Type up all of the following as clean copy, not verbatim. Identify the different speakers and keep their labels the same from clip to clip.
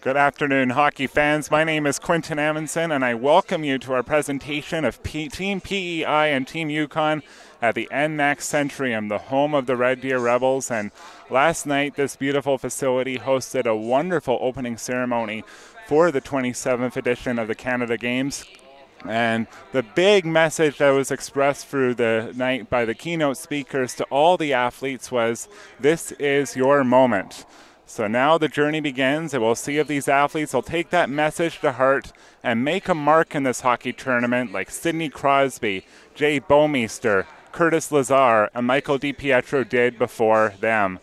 Speaker 1: Good afternoon, hockey fans. My name is Quentin Amundsen, and I welcome you to our presentation of Team PEI and Team Yukon at the NMAX Centrium, the home of the Red Deer Rebels. And last night, this beautiful facility hosted a wonderful opening ceremony for the 27th edition of the Canada Games. And the big message that was expressed through the night by the keynote speakers to all the athletes was, this is your moment. So now the journey begins, and we'll see if these athletes will take that message to heart and make a mark in this hockey tournament like Sidney Crosby, Jay Bouwmeester, Curtis Lazar, and Michael DiPietro did before them.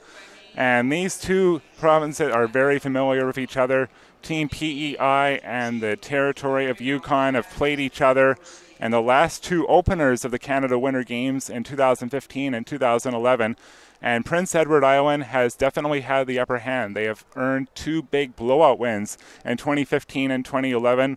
Speaker 1: And these two provinces are very familiar with each other. Team PEI and the territory of Yukon have played each other, and the last two openers of the Canada Winter Games in 2015 and 2011. And Prince Edward Island has definitely had the upper hand. They have earned two big blowout wins in 2015 and 2011,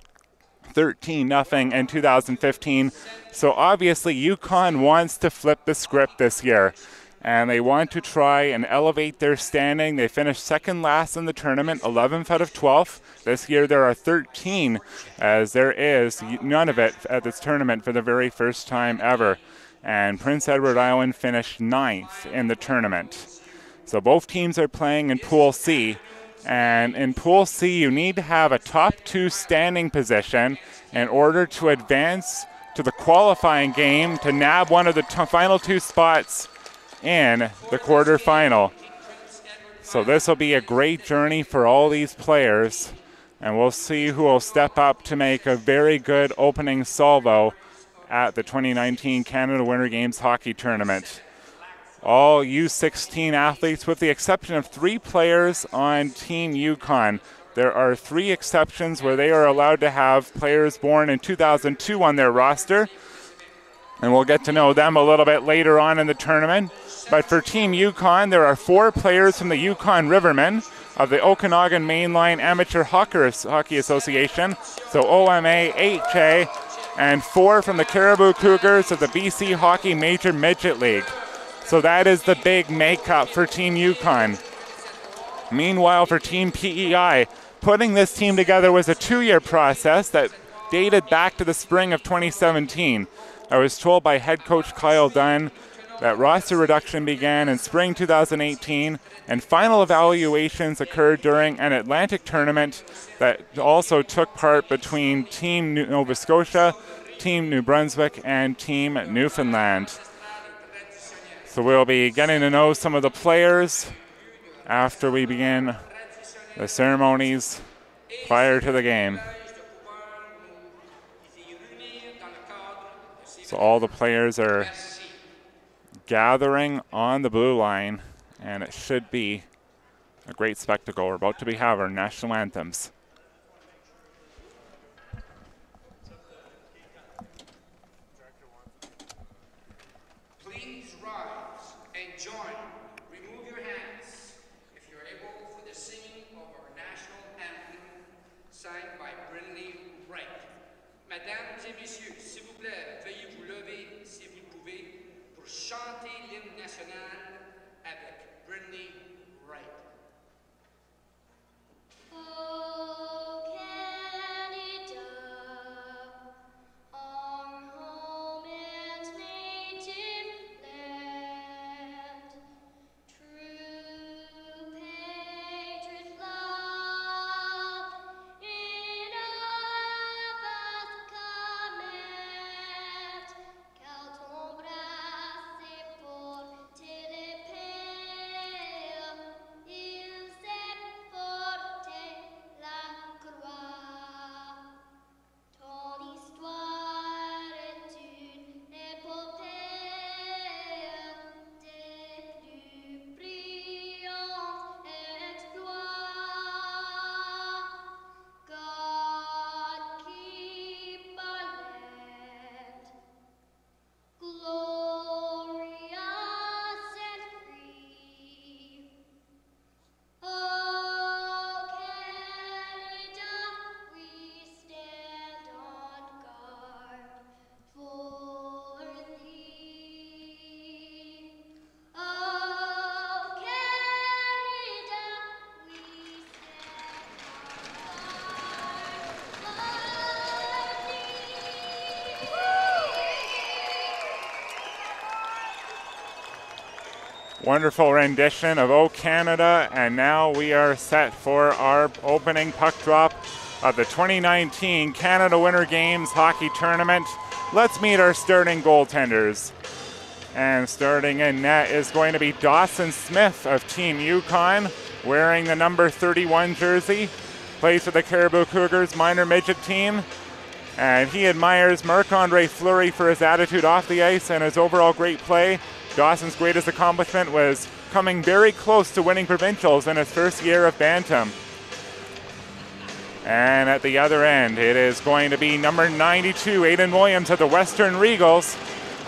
Speaker 1: 13-0 in 2015. So obviously Yukon wants to flip the script this year, and they want to try and elevate their standing. They finished second last in the tournament, 11th out of 12th. This year there are 13, as there is none of it at this tournament for the very first time ever. And Prince Edward Island finished 9th in the tournament. So both teams are playing in Pool C. And in Pool C, you need to have a top two standing position in order to advance to the qualifying game to nab one of the final two spots in the quarterfinal. So this will be a great journey for all these players, and we'll see who will step up to make a very good opening salvo at the 2019 Canada Winter Games Hockey Tournament. All U16 athletes, with the exception of 3 players on Team Yukon. There are 3 exceptions where they are allowed to have players born in 2002 on their roster, and we'll get to know them a little bit later on in the tournament. But for Team Yukon, there are 4 players from the Yukon Rivermen of the Okanagan Mainline Amateur Hockey Association, so OMA-HA, and 4 from the Caribou Cougars of the BC Hockey Major Midget League. So that is the big makeup for Team Yukon. Meanwhile, for Team PEI, putting this team together was a 2-year process that dated back to the spring of 2017. I was told by head coach Kyle Dunn that roster reduction began in spring 2018, and final evaluations occurred during an Atlantic tournament that also took part between Team Nova Scotia, Team New Brunswick, and Team Newfoundland. So we'll be getting to know some of the players after we begin the ceremonies prior to the game. So all the players are gathering on the blue line, and it should be a great spectacle. We're about to have our national anthems.
Speaker 2: Please rise and join. Remove your hands, if you're able, for the singing of our national anthem, signed by Brinley Wright. Mesdames et messieurs, s'il vous plaît, veuillez vous lever si vous le pouvez pour chanter l'hymne national avec Brinley Wright.
Speaker 3: Oh, Canada, our home and native land, true patriot love in our vaste command, car ton bras s'est porté les
Speaker 1: Wonderful rendition of "O Canada," and now we are set for our opening puck drop of the 2019 Canada Winter Games Hockey Tournament. Let's meet our starting goaltenders. And starting in net is going to be Dawson Smith of Team Yukon, wearing the number 31 jersey. Plays for the Caribou Cougars minor midget team. And he admires Marc-Andre Fleury for his attitude off the ice and his overall great play. Dawson's greatest accomplishment was coming very close to winning provincials in his first year of Bantam. And at the other end, it is going to be number 92, Aidan Williams of the Western Regals.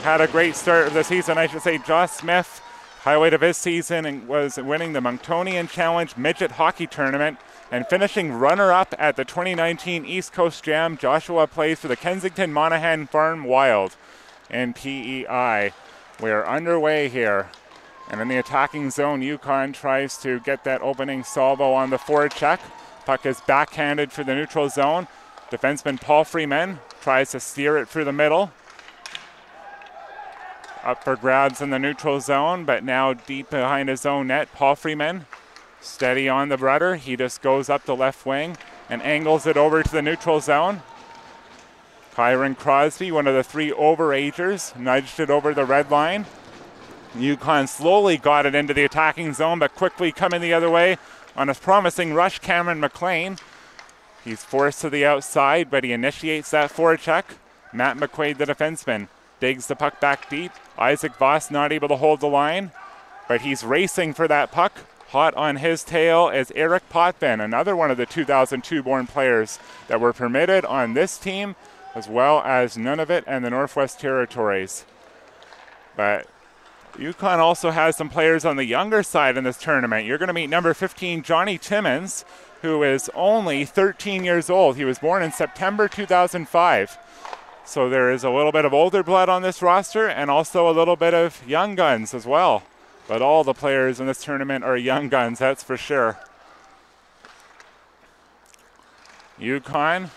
Speaker 1: Had a great start of the season, I should say. Josh Smith, highlight of his season, was winning the Monctonian Challenge Midget Hockey Tournament and finishing runner-up at the 2019 East Coast Jam. Joshua plays for the Kensington Monaghan Farm Wild in PEI. We are underway here. And in the attacking zone, Yukon tries to get that opening salvo on the forecheck. Puck is backhanded for the neutral zone. Defenseman Paul Freeman tries to steer it through the middle. Up for grabs in the neutral zone, but now deep behind his own net. Paul Freeman steady on the rudder. He just goes up the left wing and angles it over to the neutral zone. Kyron Crosby, one of the three overagers, nudged it over the red line. Yukon slowly got it into the attacking zone, but quickly coming the other way on a promising rush, Cameron McLean. He's forced to the outside, but he initiates that forecheck. Matt McQuaid, the defenseman, digs the puck back deep. Isaac Voss not able to hold the line, but he's racing for that puck. Hot on his tail is Eric Potvin, another one of the 2002-born players that were permitted on this team, as well as Nunavut and the Northwest Territories. But Yukon also has some players on the younger side in this tournament. You're going to meet number 15, Johnny Timmins, who is only 13 years old. He was born in September 2005. So there is a little bit of older blood on this roster and also a little bit of young guns as well. But all the players in this tournament are young guns, that's for sure. Yukon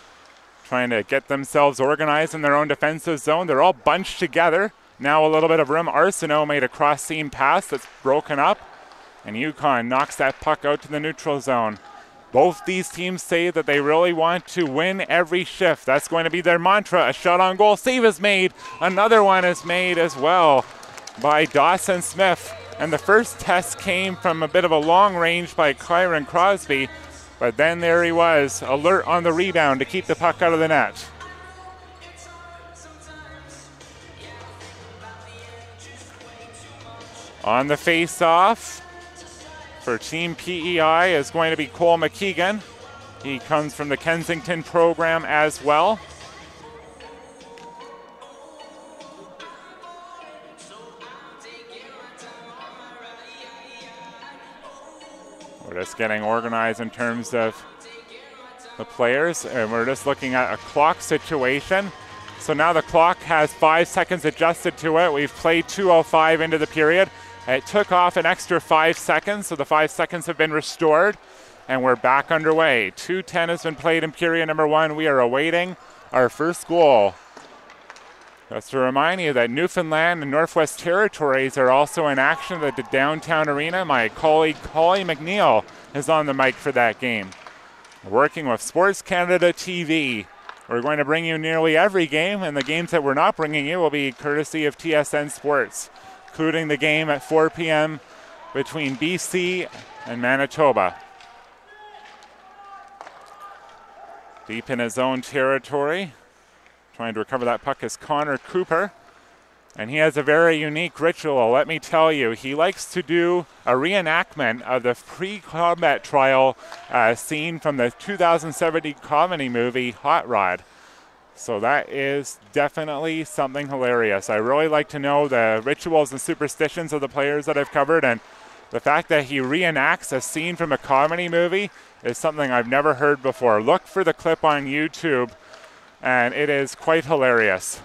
Speaker 1: trying to get themselves organized in their own defensive zone. They're all bunched together. Now a little bit of room. Arsenault made a cross-seam pass that's broken up. And Yukon knocks that puck out to the neutral zone. Both these teams say that they really want to win every shift. That's going to be their mantra. A shot on goal. Save is made. Another one is made as well by Dawson Smith. And the first test came from a bit of a long range by Kyron Crosby. But then there he was, alert on the rebound to keep the puck out of the net. On the face-off for Team PEI is going to be Cole McKeegan. He comes from the Kensington program as well. We're just getting organized in terms of the players, and we're just looking at a clock situation. So now the clock has 5 seconds adjusted to it. We've played 2:05 into the period. It took off an extra 5 seconds, so the 5 seconds have been restored, and we're back underway. 2:10 has been played in period number 1. We are awaiting our first goal. Just to remind you that Newfoundland and Northwest Territories are also in action at the downtown arena. My colleague Holly McNeil is on the mic for that game. Working with Sports Canada TV, we're going to bring you nearly every game, and the games that we're not bringing you will be courtesy of TSN Sports, including the game at 4 p.m. between BC and Manitoba. Deep in his own territory, trying to recover that puck is Connor Cooper. And he has a very unique ritual, let me tell you. He likes to do a reenactment of the pre-combat trial scene from the 2017 comedy movie Hot Rod. So that is definitely something hilarious. I really like to know the rituals and superstitions of the players that I've covered, and the fact that he reenacts a scene from a comedy movie is something I've never heard before. Look for the clip on YouTube, and it is quite hilarious.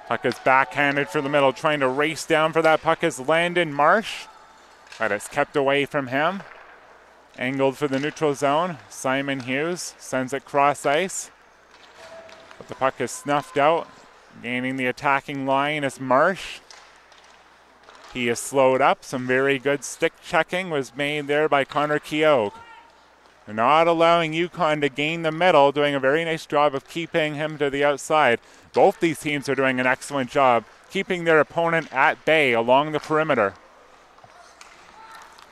Speaker 1: Puck is backhanded for the middle, trying to race down for that puck is Landon Marsh, but it's kept away from him. Angled for the neutral zone. Simon Hughes sends it cross ice. But the puck is snuffed out. Gaining the attacking line is Marsh. He is slowed up. Some very good stick checking was made there by Connor Keogh. Not allowing Yukon to gain the middle, doing a very nice job of keeping him to the outside. Both these teams are doing an excellent job keeping their opponent at bay along the perimeter.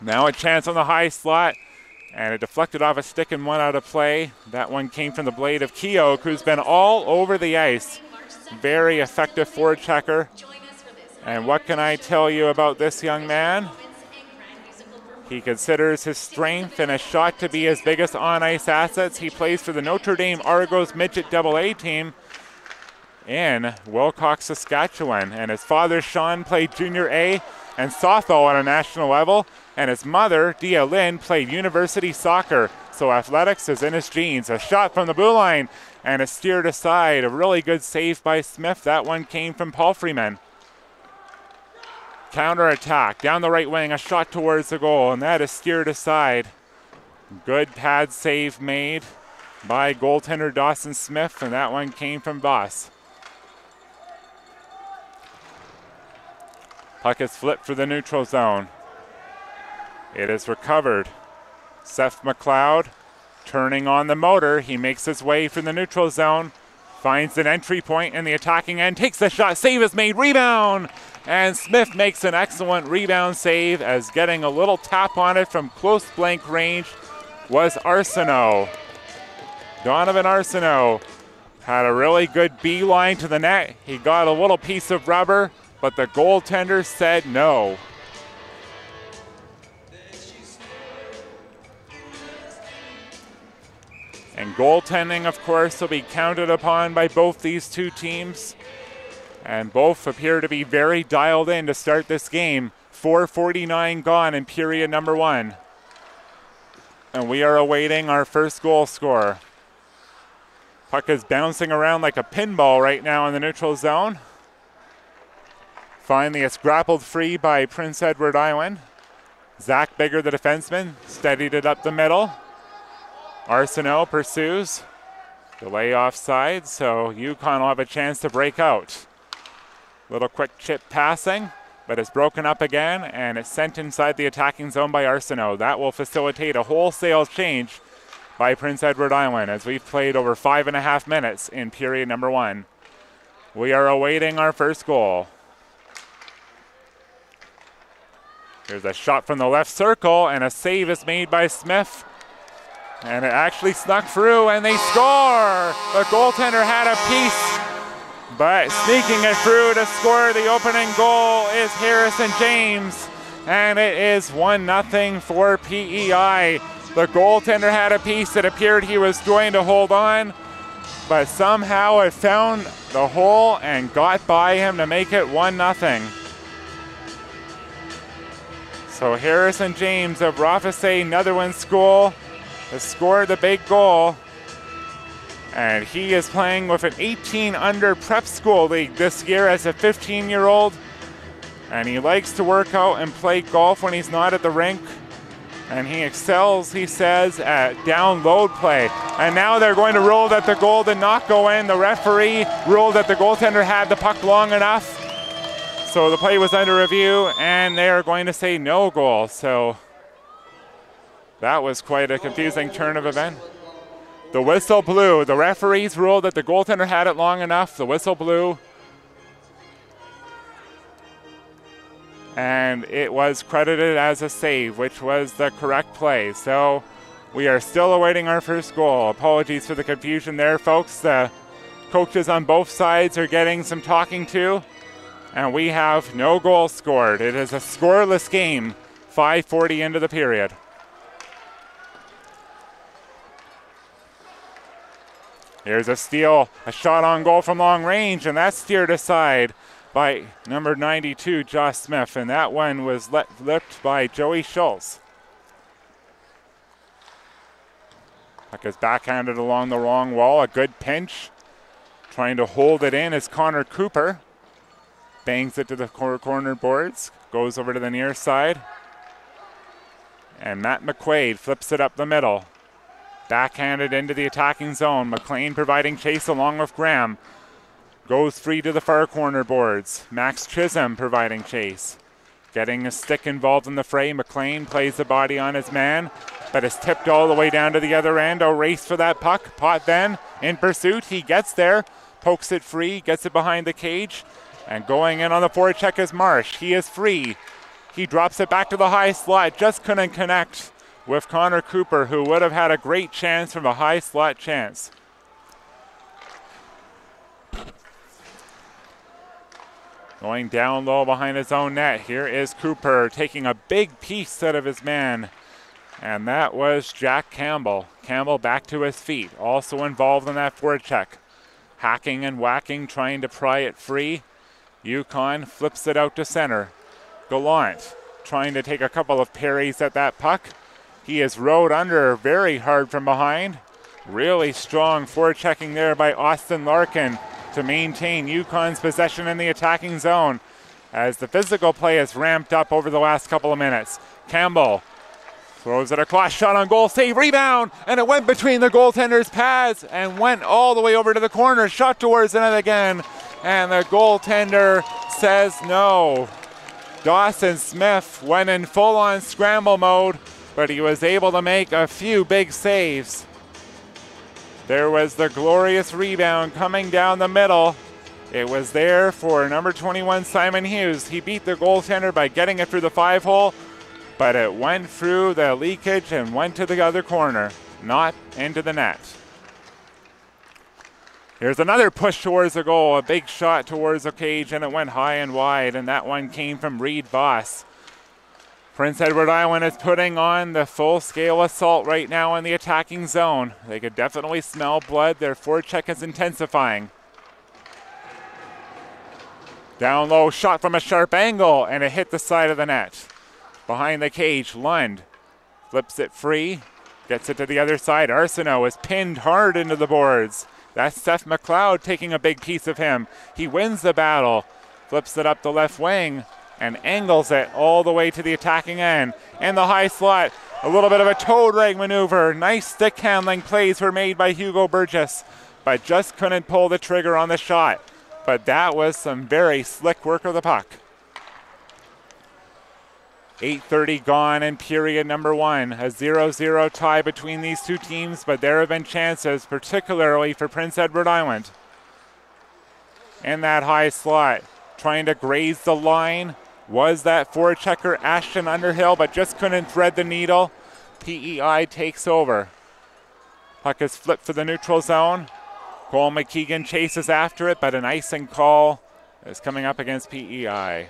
Speaker 1: Now a chance on the high slot, and it deflected off a stick and one out of play. That one came from the blade of Keogh, who's been all over the ice. Very effective forward checker. And what can I tell you about this young man? He considers his strength and his shot to be his biggest on-ice assets. He plays for the Notre Dame Argos Midget AA team in Wilcox, Saskatchewan. And his father, Sean, played Junior A and softball on a national level. And his mother, Dia Lynn, played university soccer. So athletics is in his genes. A shot from the blue line and a steered aside. A really good save by Smith. That one came from Paul Freeman. Counter attack down the right wing, a shot towards the goal, and that is steered aside. Good pad save made by goaltender Dawson Smith, and that one came from Boss. Puck is flipped for the neutral zone. It is recovered. Seth McLeod turning on the motor. He makes his way from the neutral zone, finds an entry point in the attacking end, takes the shot, save is made, rebound! And Smith makes an excellent rebound save, as getting a little tap on it from close blank range was Arsenault. Donovan Arsenault had a really good beeline to the net. He got a little piece of rubber, but the goaltender said no. And goaltending, of course, will be counted upon by both these two teams. And both appear to be very dialed in to start this game. 4:49 gone in period number 1. And we are awaiting our first goal scorer. Puck is bouncing around like a pinball right now in the neutral zone. Finally, it's grappled free by Prince Edward Island. Zach Bigger, the defenseman, steadied it up the middle. Arsenault pursues. Delay offside, so Yukon will have a chance to break out. Little quick chip passing, but it's broken up again, and it's sent inside the attacking zone by Arsenault. That will facilitate a wholesale change by Prince Edward Island, as we've played over 5.5 minutes in period number 1. We are awaiting our first goal. There's a shot from the left circle, and a save is made by Smith. And it actually snuck through, and they score! The goaltender had a piece, but sneaking it through to score the opening goal is Harrison James. And it is 1-0 for PEI. The goaltender had a piece that appeared he was going to hold on, but somehow it found the hole and got by him to make it 1-0. So Harrison James of Rothesay Netherlands School has scored the big goal. And he is playing with an 18 under prep school league this year as a 15-year-old. And he likes to work out and play golf when he's not at the rink. And he excels, he says, at down-load play. And now they're going to rule that the goal did not go in. The referee ruled that the goaltender had the puck long enough. So the play was under review, and they are going to say no goal. So that was quite a confusing turn of events. The whistle blew. The referees ruled that the goaltender had it long enough. The whistle blew. And it was credited as a save, which was the correct play. So we are still awaiting our first goal. Apologies for the confusion there, folks. The coaches on both sides are getting some talking to. And we have no goals scored. It is a scoreless game, 5:40 into the period. Here's a steal, a shot on goal from long range, and that's steered aside by number 92, Josh Smith, and that one was lipped by Joey Schultz. Puck is backhanded along the wrong wall, a good pinch. Trying to hold it in is Connor Cooper. Bangs it to the corner boards, goes over to the near side. And Matt McQuaid flips it up the middle. Backhanded into the attacking zone. McLean providing chase along with Graham. Goes free to the far corner boards. Max Chisholm providing chase. Getting a stick involved in the fray. McLean plays the body on his man, but is tipped all the way down to the other end. A race for that puck. Pot then in pursuit. He gets there, pokes it free, gets it behind the cage, and going in on the forecheck is Marsh. He is free. He drops it back to the high slot. Just couldn't connect with Connor Cooper, who would have had a great chance from a high slot chance. Going down low behind his own net. Here is Cooper taking a big piece out of his man. And that was Jack Campbell. Campbell back to his feet. Also involved in that forecheck. Hacking and whacking, trying to pry it free. Yukon flips it out to center. Gallant trying to take a couple of parries at that puck. He is rode under very hard from behind. Really strong forechecking there by Austin Larkin to maintain Yukon's possession in the attacking zone as the physical play has ramped up over the last couple of minutes. Campbell throws it across, shot on goal, save, rebound, and it went between the goaltender's pads and went all the way over to the corner, shot towards the net again, and the goaltender says no. Dawson Smith went in full-on scramble mode, but he was able to make a few big saves. There was the glorious rebound coming down the middle. It was there for number 21, Simon Hughes. He beat the goaltender by getting it through the 5-hole, but it went through the leakage and went to the other corner, not into the net. Here's another push towards the goal, a big shot towards the cage, and it went high and wide, and that one came from Reed Voss. Prince Edward Island is putting on the full-scale assault right now in the attacking zone. They could definitely smell blood. Their forecheck is intensifying. Down low, shot from a sharp angle, and it hit the side of the net. Behind the cage, Lund flips it free, gets it to the other side. Arsenault is pinned hard into the boards. That's Seth McLeod taking a big piece of him. He wins the battle, flips it up the left wing, and angles it all the way to the attacking end. In the high slot, a little bit of a toe drag maneuver. Nice stick handling plays were made by Hugo Burgess, but just couldn't pull the trigger on the shot. But that was some very slick work of the puck. 8:30 gone in period number 1. A 0-0 tie between these two teams, but there have been chances, particularly for Prince Edward Island. In that high slot, trying to graze the line, was that forechecker Ashton Underhill, but just couldn't thread the needle. PEI takes over. Puck is flipped for the neutral zone. Cole McKeegan chases after it, but an icing call is coming up against PEI.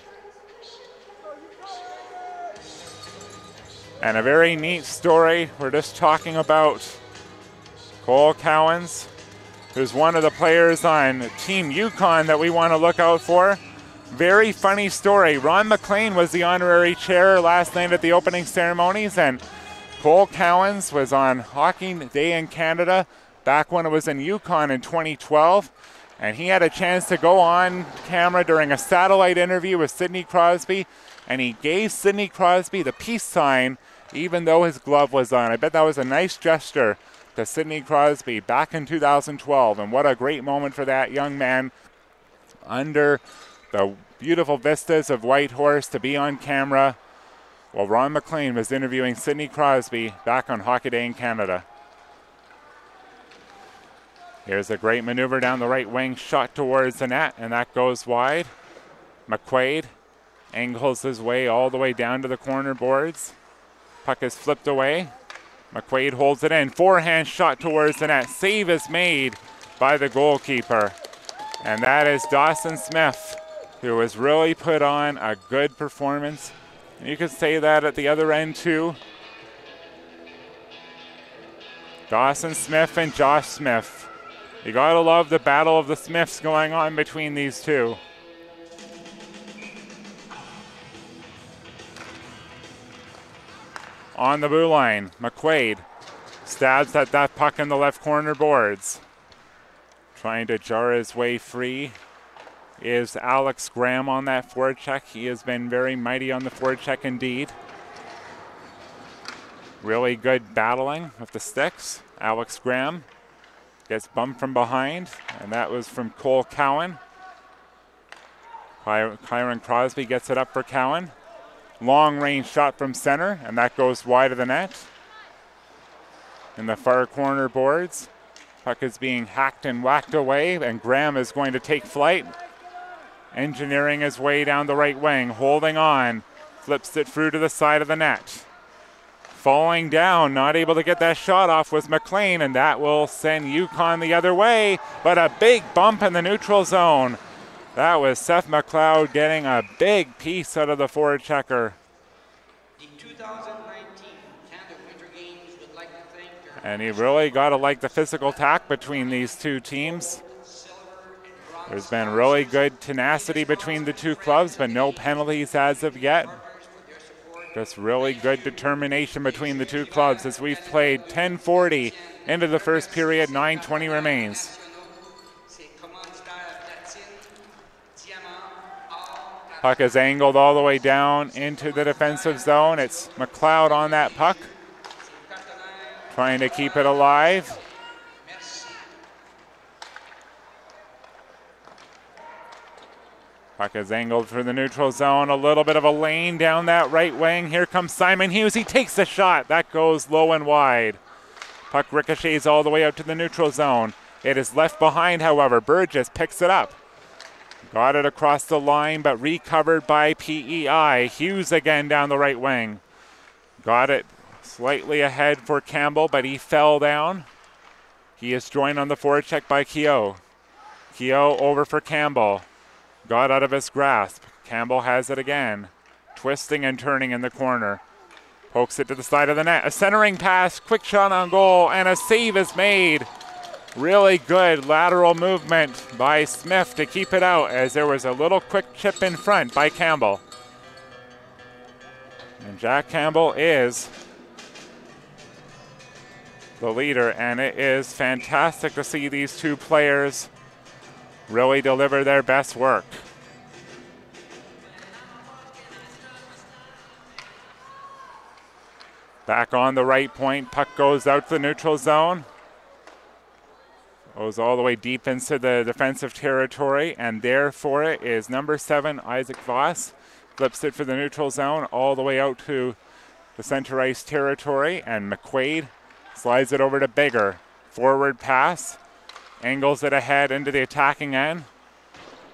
Speaker 1: And a very neat story. We're just talking about Cole Cowens, who's one of the players on Team Yukon that we want to look out for. Very funny story. Ron McLean was the honorary chair last night at the opening ceremonies, and Cole Cowens was on Hockey Day in Canada back when it was in Yukon in 2012, and he had a chance to go on camera during a satellite interview with Sidney Crosby, and he gave Sidney Crosby the peace sign even though his glove was on. I bet that was a nice gesture to Sidney Crosby back in 2012, and what a great moment for that young man under the beautiful vistas of Whitehorse to be on camera while Ron McLean was interviewing Sidney Crosby back on Hockey Day in Canada. Here's a great maneuver down the right wing, shot towards the net, and that goes wide. McQuaid angles his way all the way down to the corner boards. Puck is flipped away. McQuaid holds it in. Forehand shot towards the net. Save is made by the goalkeeper. And that is Dawson Smith, who has really put on a good performance. And you could say that at the other end too. Dawson Smith and Josh Smith. You gotta love the battle of the Smiths going on between these two. On the blue line, McQuaid stabs at that puck in the left corner boards. Trying to jar his way free is Alex Graham on that forecheck. He has been very mighty on the forecheck indeed. Really good battling with the sticks. Alex Graham gets bumped from behind, and that was from Cole Cowan. Kyron Crosby gets it up for Cowan. long-range shot from center, and that goes wide of the net. In the far corner boards, puck is being hacked and whacked away, and Graham is going to take flight, engineering his way down the right wing, holding on, flips it through to the side of the net. Falling down, not able to get that shot off was McLean, and that will send Yukon the other way, but a big bump in the neutral zone. That was Seth McLeod getting a big piece out of the forward checker.
Speaker 2: The 2019 Canada Winter Games would like to thank their
Speaker 1: And you really got to like the physical tack between these two teams.
Speaker 2: silver and bronze
Speaker 1: There's been really good tenacity between the two clubs, but no penalties as of yet.
Speaker 2: partners for their support.
Speaker 1: Just really good determination between the two clubs as we've played 10:40 into the first period, 9:20 remains. Puck is angled all the way down into the defensive zone. It's McLeod on that puck, trying to keep it alive. Puck is angled through the neutral zone. A little bit of a lane down that right wing. Here comes Simon Hughes. He takes the shot. That goes low and wide. Puck ricochets all the way out to the neutral zone. It is left behind, however. Burgess picks it up. Got it across the line, but recovered by PEI. Hughes again down the right wing. Got it slightly ahead for Campbell, but he fell down. He is joined on the forward check by Keogh. Keogh over for Campbell. Got out of his grasp. Campbell has it again. Twisting and turning in the corner. Pokes it to the side of the net. A centering pass, quick shot on goal, and a save is made. Really good lateral movement by Smith to keep it out as there was a little quick chip in front by Campbell. And Jack Campbell is the leader, and it is fantastic to see these two players really deliver their best work. Back on the right point, puck goes out to the neutral zone. Goes all the way deep into the defensive territory, and there for it is number 7, Isaac Voss. Flips it for the neutral zone all the way out to the center ice territory, and McQuaid slides it over to Bigger. Forward pass, angles it ahead into the attacking end,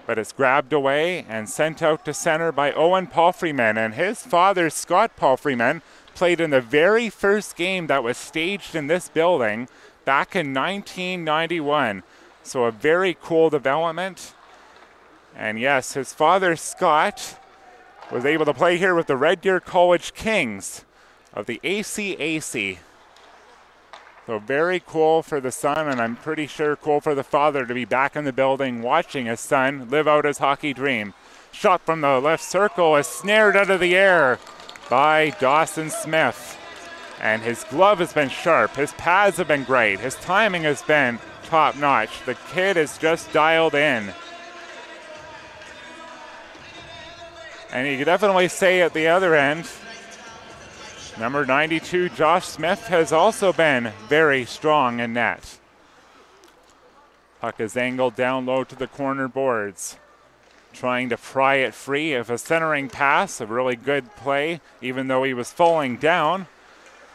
Speaker 1: but it's grabbed away and sent out to center by Owen Palfreyman, and his father, Scott Palfreyman, played in the very first game that was staged in this building back in 1991. So a very cool development. And yes, his father, Scott, was able to play here with the Red Deer College Kings of the ACAC. So very cool for the son, and I'm pretty sure cool for the father to be back in the building watching his son live out his hockey dream. Shot from the left circle is snared out of the air by Dawson Smith. And his glove has been sharp. His pads have been great. His timing has been top-notch. The kid is just dialed in. And you could definitely say at the other end, number 92, Josh Smith, has also been very strong in net. Puck is angled down low to the corner boards. Trying to pry it free of a centering pass, a really good play, even though he was falling down.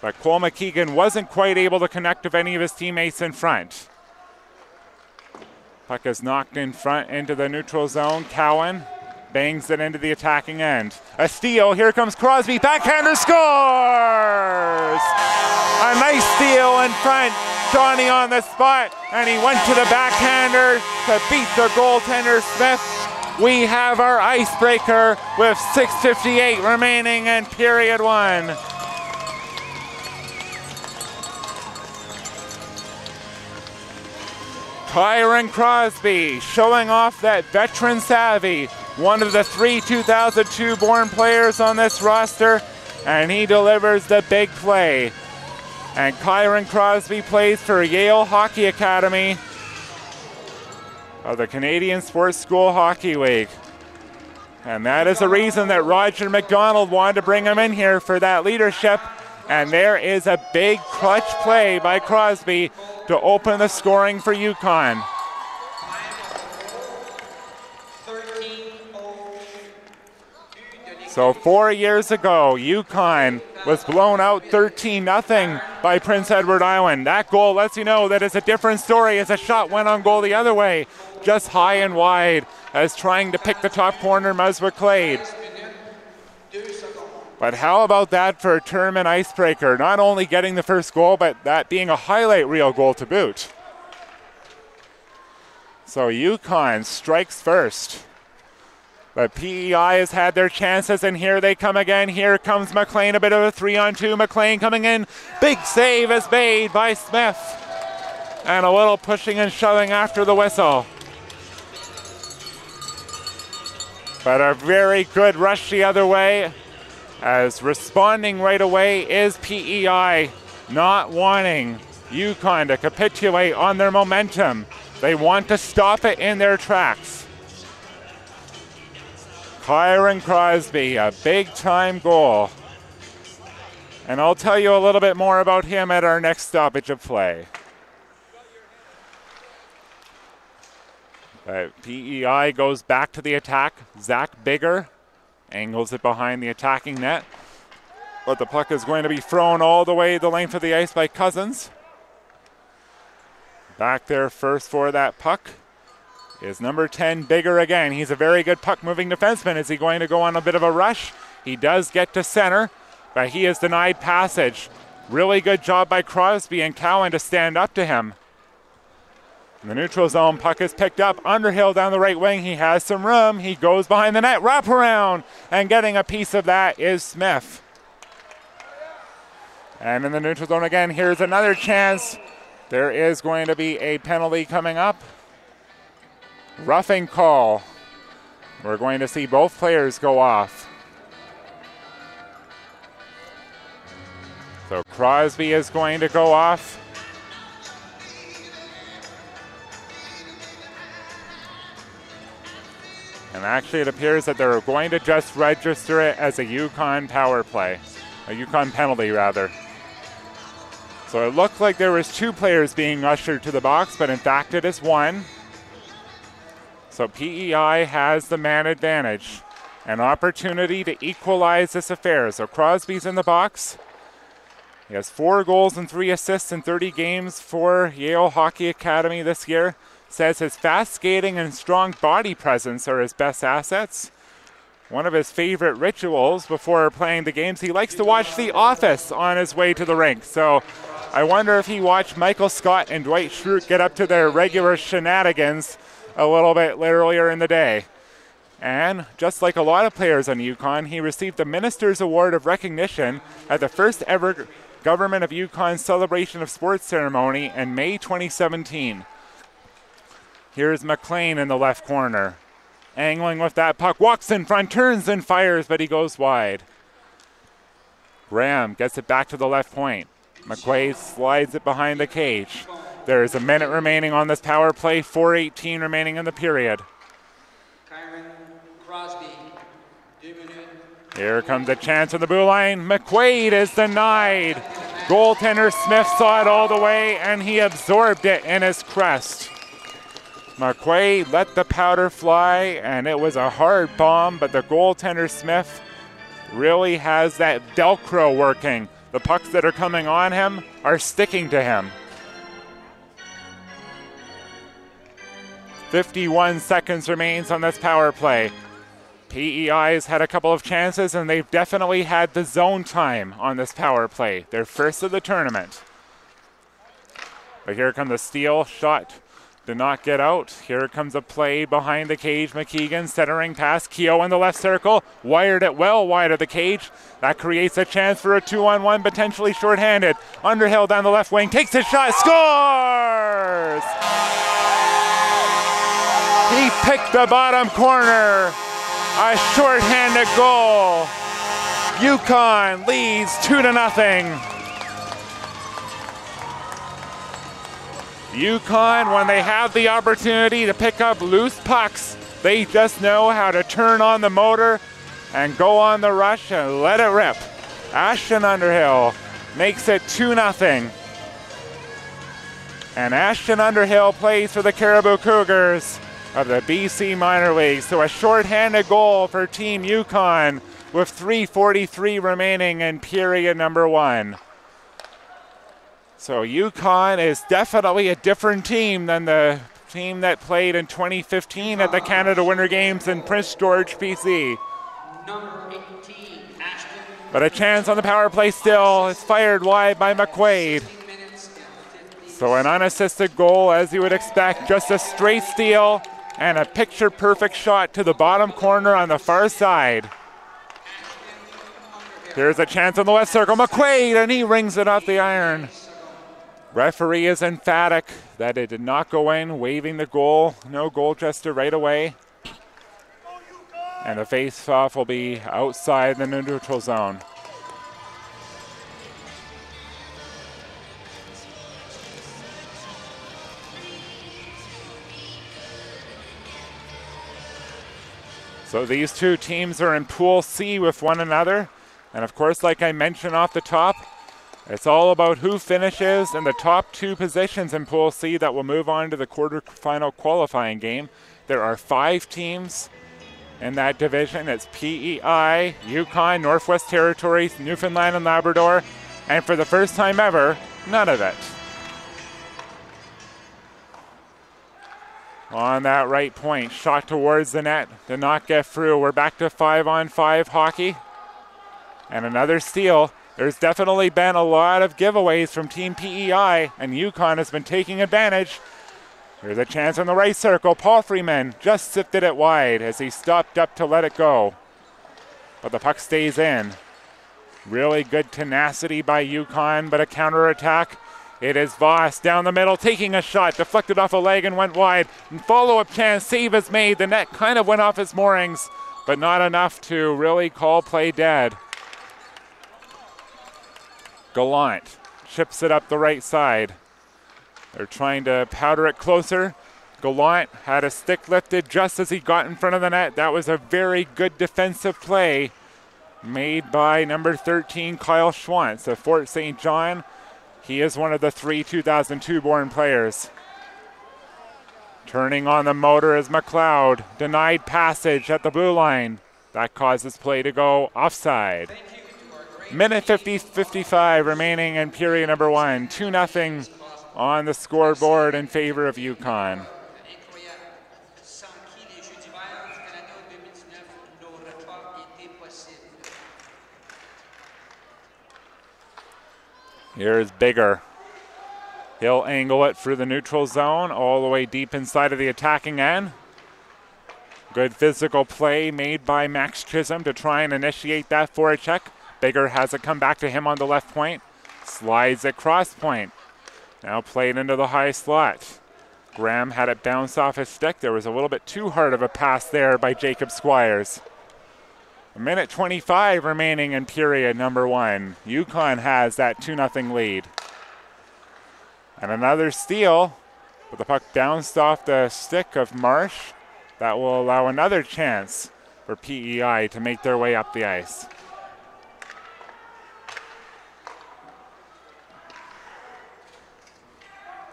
Speaker 1: But Cole McKeegan wasn't quite able to connect with any of his teammates in front. Puck is knocked in front into the neutral zone. Cowan bangs it into the attacking end. A steal, here comes Crosby, backhander scores! A nice steal in front, Johnny on the spot, and he went to the backhander to beat the goaltender Smith. We have our icebreaker with 6:58 remaining in period 1. Kyron Crosby showing off that veteran savvy, one of the 3 2002 born players on this roster, and he delivers the big play. And Kyron Crosby plays for Yale Hockey Academy of the Canadian Sports School Hockey League. And that is the reason that Roger McDonald wanted to bring him in here for that leadership. And there is a big clutch play by Crosby to open the scoring for Yukon. So 4 years ago, Yukon was blown out 13-0 by Prince Edward Island. That goal lets you know that it's a different story as a shot went on goal the other way, just high and wide, as trying to pick the top corner was McLeod. But how about that for a tournament icebreaker? Not only getting the first goal, but that being a highlight reel goal to boot. So Yukon strikes first. But PEI has had their chances, and here they come again. Here comes McLean, a bit of a 3-on-2. McLean coming in. Big save is made by Smith. And a little pushing and shoving after the whistle. But a very good rush the other way, as responding right away is PEI, not wanting Yukon to capitulate on their momentum. They want to stop it in their tracks. Kyron Crosby, a big-time goal. And I'll tell you a little bit more about him at our next stoppage of play. PEI goes back to the attack. Zach Bigger angles it behind the attacking net. But the puck is going to be thrown all the way the length of the ice by Cousins. Back there first for that puck is number 10, Bigger again. He's a very good puck-moving defenseman. Is he going to go on a bit of a rush? He does get to center, but he is denied passage. Really good job by Crosby and Cowan to stand up to him. In the neutral zone, puck is picked up. Underhill down the right wing. He has some room. He goes behind the net. Wrap around. And getting a piece of that is Smith. And in the neutral zone again, here's another chance. There is going to be a penalty coming up. Roughing call. We're going to see both players go off. So Crosby is going to go off. And actually it appears that they're going to just register it as a Yukon power play. A Yukon penalty, rather. So it looked like there was 2 players being ushered to the box, but in fact it is 1. So PEI has the man advantage. An opportunity to equalize this affair. So Crosby's in the box. He has 4 goals and 3 assists in 30 games for Yale Hockey Academy this year. Says his fast skating and strong body presence are his best assets. One of his favorite rituals before playing the games, he likes to watch The Office on his way to the rink. So I wonder if he watched Michael Scott and Dwight Schrute get up to their regular shenanigans a little bit earlier in the day. And just like a lot of players on Yukon, he received the Minister's Award of Recognition at the first ever Government of Yukon Celebration of Sports ceremony in May 2017. Here's McLean in the left corner. Angling with that puck, walks in front, turns and fires, but he goes wide. Graham gets it back to the left point. McQuaid slides it behind the cage. There's a minute remaining on this power play, 4:18 remaining in the period.
Speaker 2: Kyron Crosby, 2 minutes.
Speaker 1: Here comes a chance on the blue line. McQuaid is denied. Goaltender Smith saw it all the way, and he absorbed it in his crest. McQuaid let the powder fly, and it was a hard bomb, but the goaltender Smith really has that Velcro working. The pucks that are coming on him are sticking to him. 51 seconds remains on this power play. PEI has had a couple of chances, and they've definitely had the zone time on this power play. Their first of the tournament. But here comes the steal shot. Did not get out. Here comes a play behind the cage. McKeegan centering pass. Keogh in the left circle. Wired it well wide of the cage. That creates a chance for a 2-on-1, potentially shorthanded. Underhill down the left wing. Takes a shot. Scores! He picked the bottom corner. A shorthanded goal. Yukon leads 2-0. Yukon, when they have the opportunity to pick up loose pucks, they just know how to turn on the motor and go on the rush and let it rip. Ashton Underhill makes it 2-0. And Ashton Underhill plays for the Caribou Cougars of the BC Minor League. So a shorthanded goal for Team Yukon with 3:43 remaining in period number 1. So Yukon is definitely a different team than the team that played in 2015 at the Canada Winter Games in Prince George, BC. But a chance on the power play still. It's fired wide by McQuaid. So an unassisted goal, as you would expect, just a straight steal and a picture-perfect shot to the bottom corner on the far side. Here's a chance on the left circle. McQuaid, and he rings it off the iron. Referee is emphatic that it did not go in, waving the goal. No goal gesture right away. And the face-off will be outside the neutral zone. So these two teams are in Pool C with one another. And of course, like I mentioned off the top, it's all about who finishes in the top 2 positions in Pool C that will move on to the quarterfinal qualifying game. There are 5 teams in that division. It's PEI, Yukon, Northwest Territories, Newfoundland and Labrador, and for the first time ever, none of it. On that right point, shot towards the net, did not get through. We're back to 5-on-5 hockey. And another steal. There's definitely been a lot of giveaways from Team PEI, and Yukon has been taking advantage. Here's a chance on the right circle. Paul Freeman just sifted it wide as he stopped up to let it go. But the puck stays in. Really good tenacity by Yukon, but a counterattack. It is Voss down the middle, taking a shot, deflected off a leg and went wide. And follow-up chance, save is made. The net kind of went off its moorings, but not enough to really call play dead. Gallant chips it up the right side. They're trying to powder it closer. Gallant had a stick lifted just as he got in front of the net. That was a very good defensive play made by number 13, Kyle Schwantz of Fort St. John. He is one of the 3 2002-born players. Turning on the motor is McLeod. Denied passage at the blue line. That causes play to go offside. Minute 55 remaining in period number 1. 2-0 on the scoreboard in favor of Yukon. Here's Bigger. He'll angle it through the neutral zone all the way deep inside of the attacking end. Good physical play made by Max Chisholm to try and initiate that forecheck. Bigger has it come back to him on the left point. Slides it cross point. Now played into the high slot. Graham had it bounce off his stick. There was a little bit too hard of a pass there by Jacob Squires. A minute 25 remaining in period number 1. Yukon has that 2-0 lead. And another steal, but the puck bounced off the stick of Marsh. That will allow another chance for PEI to make their way up the ice.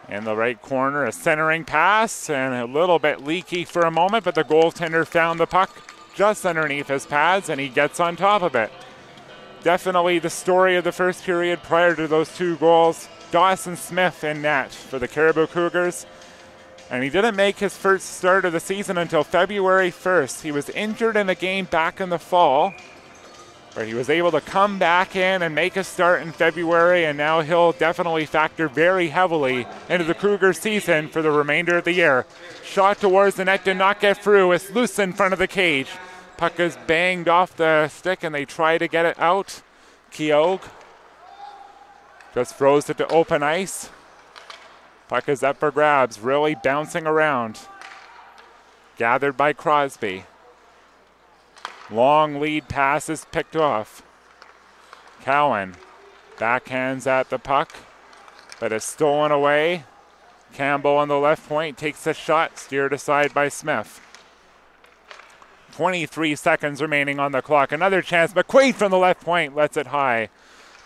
Speaker 1: In the right corner, a centering pass, and a little bit leaky for a moment, but the goaltender found the puck just underneath his pads, and he gets on top of it. Definitely the story of the first period prior to those 2 goals. Dawson Smith in net for the Caribou Cougars. And he didn't make his first start of the season until February 1st. He was injured in a game back in the fall, but he was able to come back in and make a start in February, and now he'll definitely factor very heavily into the Cougars season for the remainder of the year. Shot towards the net, did not get through. It's loose in front of the cage. Puck is banged off the stick and they try to get it out. Keogh just throws it to open ice. Puck is up for grabs, really bouncing around. Gathered by Crosby. Long lead pass is picked off. Cowan backhands at the puck, but it's stolen away. Campbell on the left point takes a shot, steered aside by Smith. 23 seconds remaining on the clock. Another chance. McQuaid from the left point lets it high,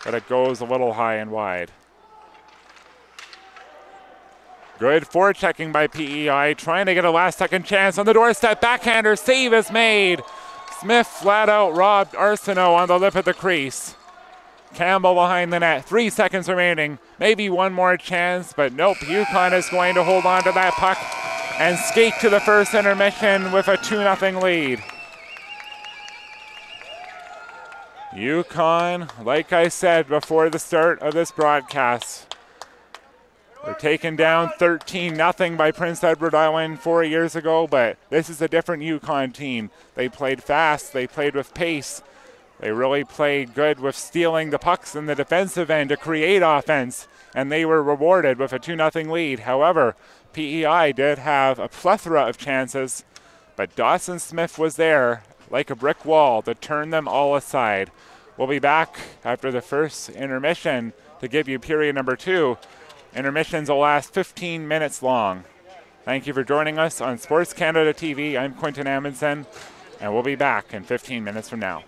Speaker 1: but it goes a little high and wide. Good forechecking by PEI, trying to get a last-second chance on the doorstep. Backhander save is made. Smith flat out robbed Arsenault on the lip of the crease. Campbell behind the net. 3 seconds remaining. Maybe one more chance, but nope. Yukon is going to hold on to that puck and skate to the first intermission with a 2-0 lead. Yukon, like I said before the start of this broadcast, were taken down 13-0 by Prince Edward Island 4 years ago, but this is a different Yukon team. They played fast, they played with pace. They really played good with stealing the pucks in the defensive end to create offense, and they were rewarded with a 2-0 lead. However, PEI did have a plethora of chances, but Dawson Smith was there like a brick wall to turn them all aside. We'll be back after the first intermission to give you period number 2. Intermissions will last 15 minutes long. Thank you for joining us on Sports Canada TV. I'm Quentin Amundsen, and we'll be back in 15 minutes from now.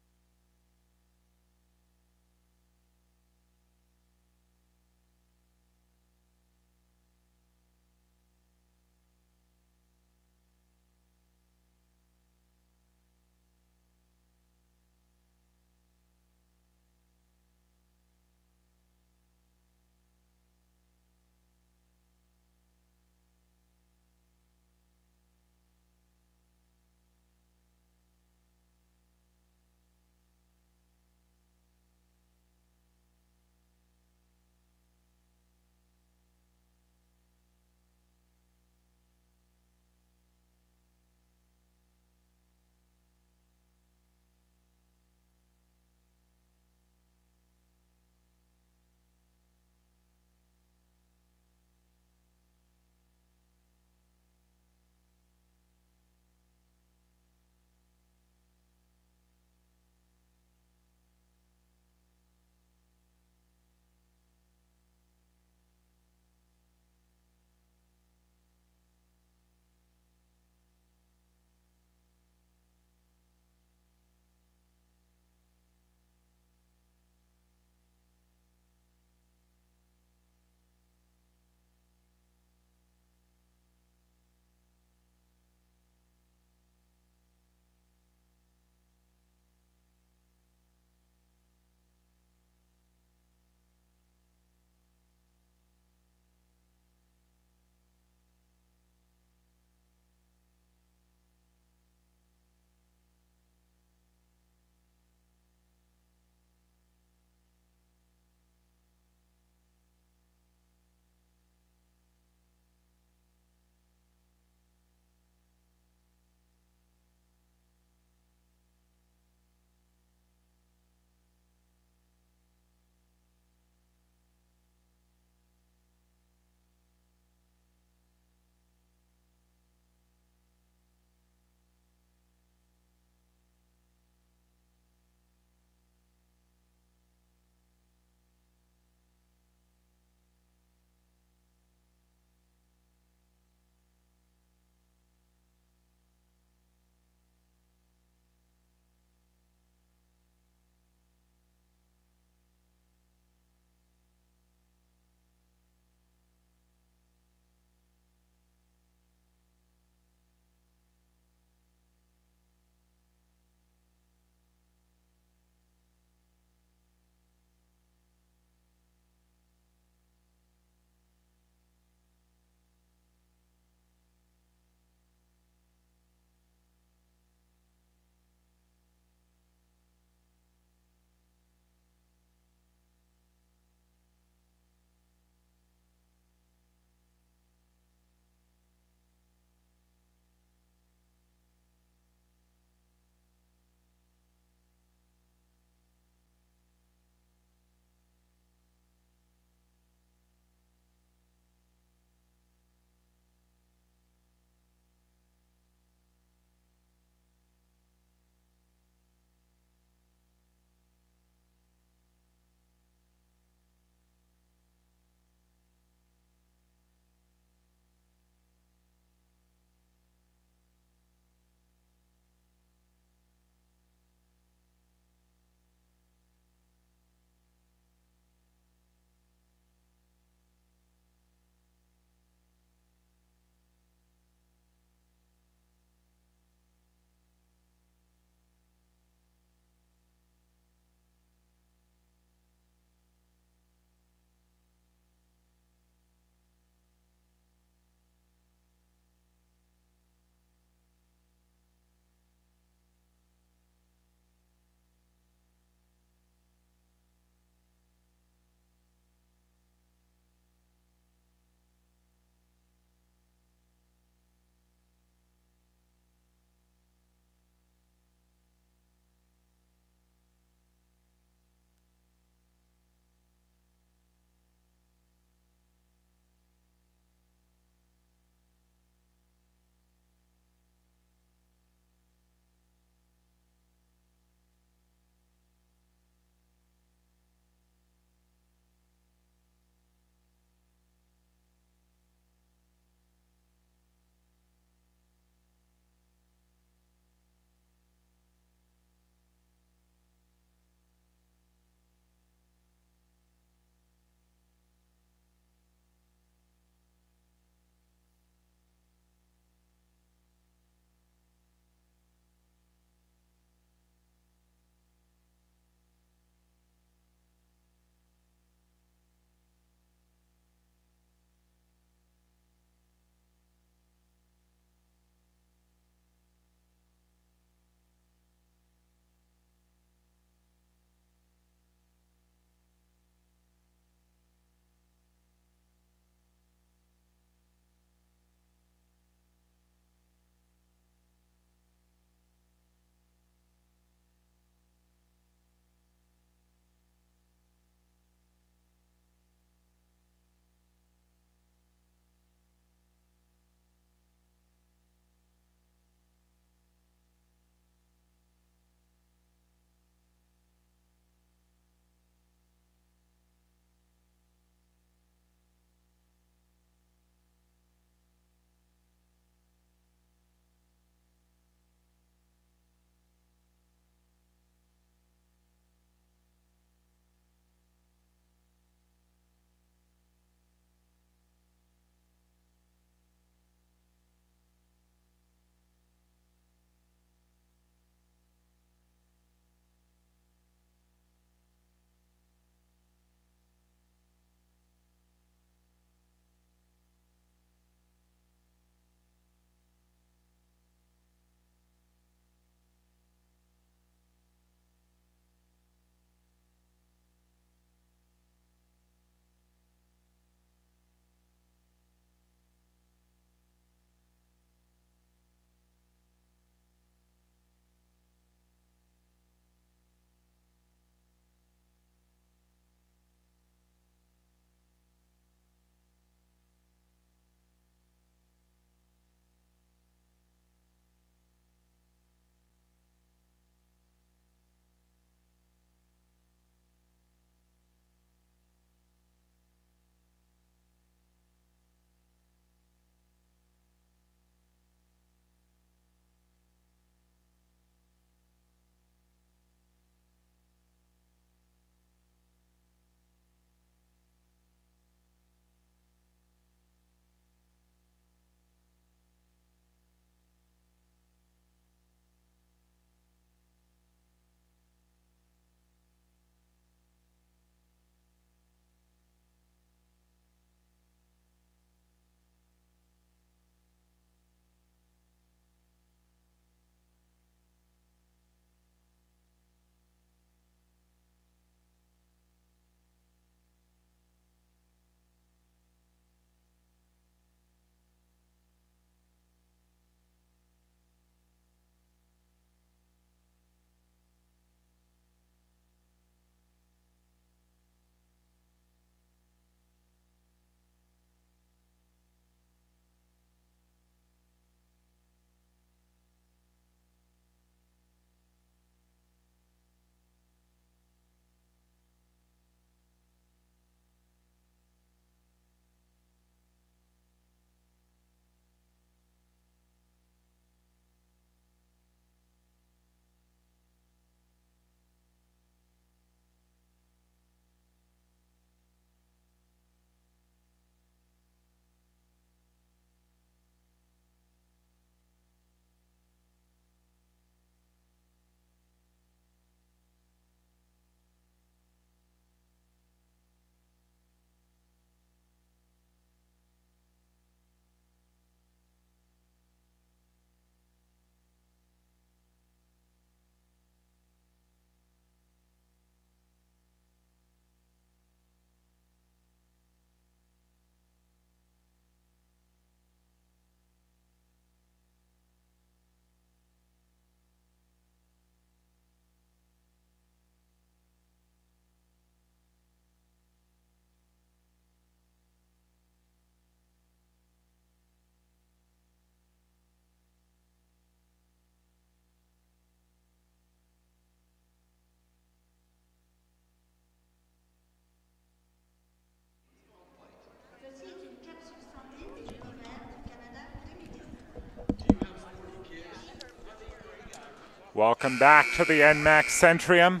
Speaker 1: Welcome back to the NMAX Centrium.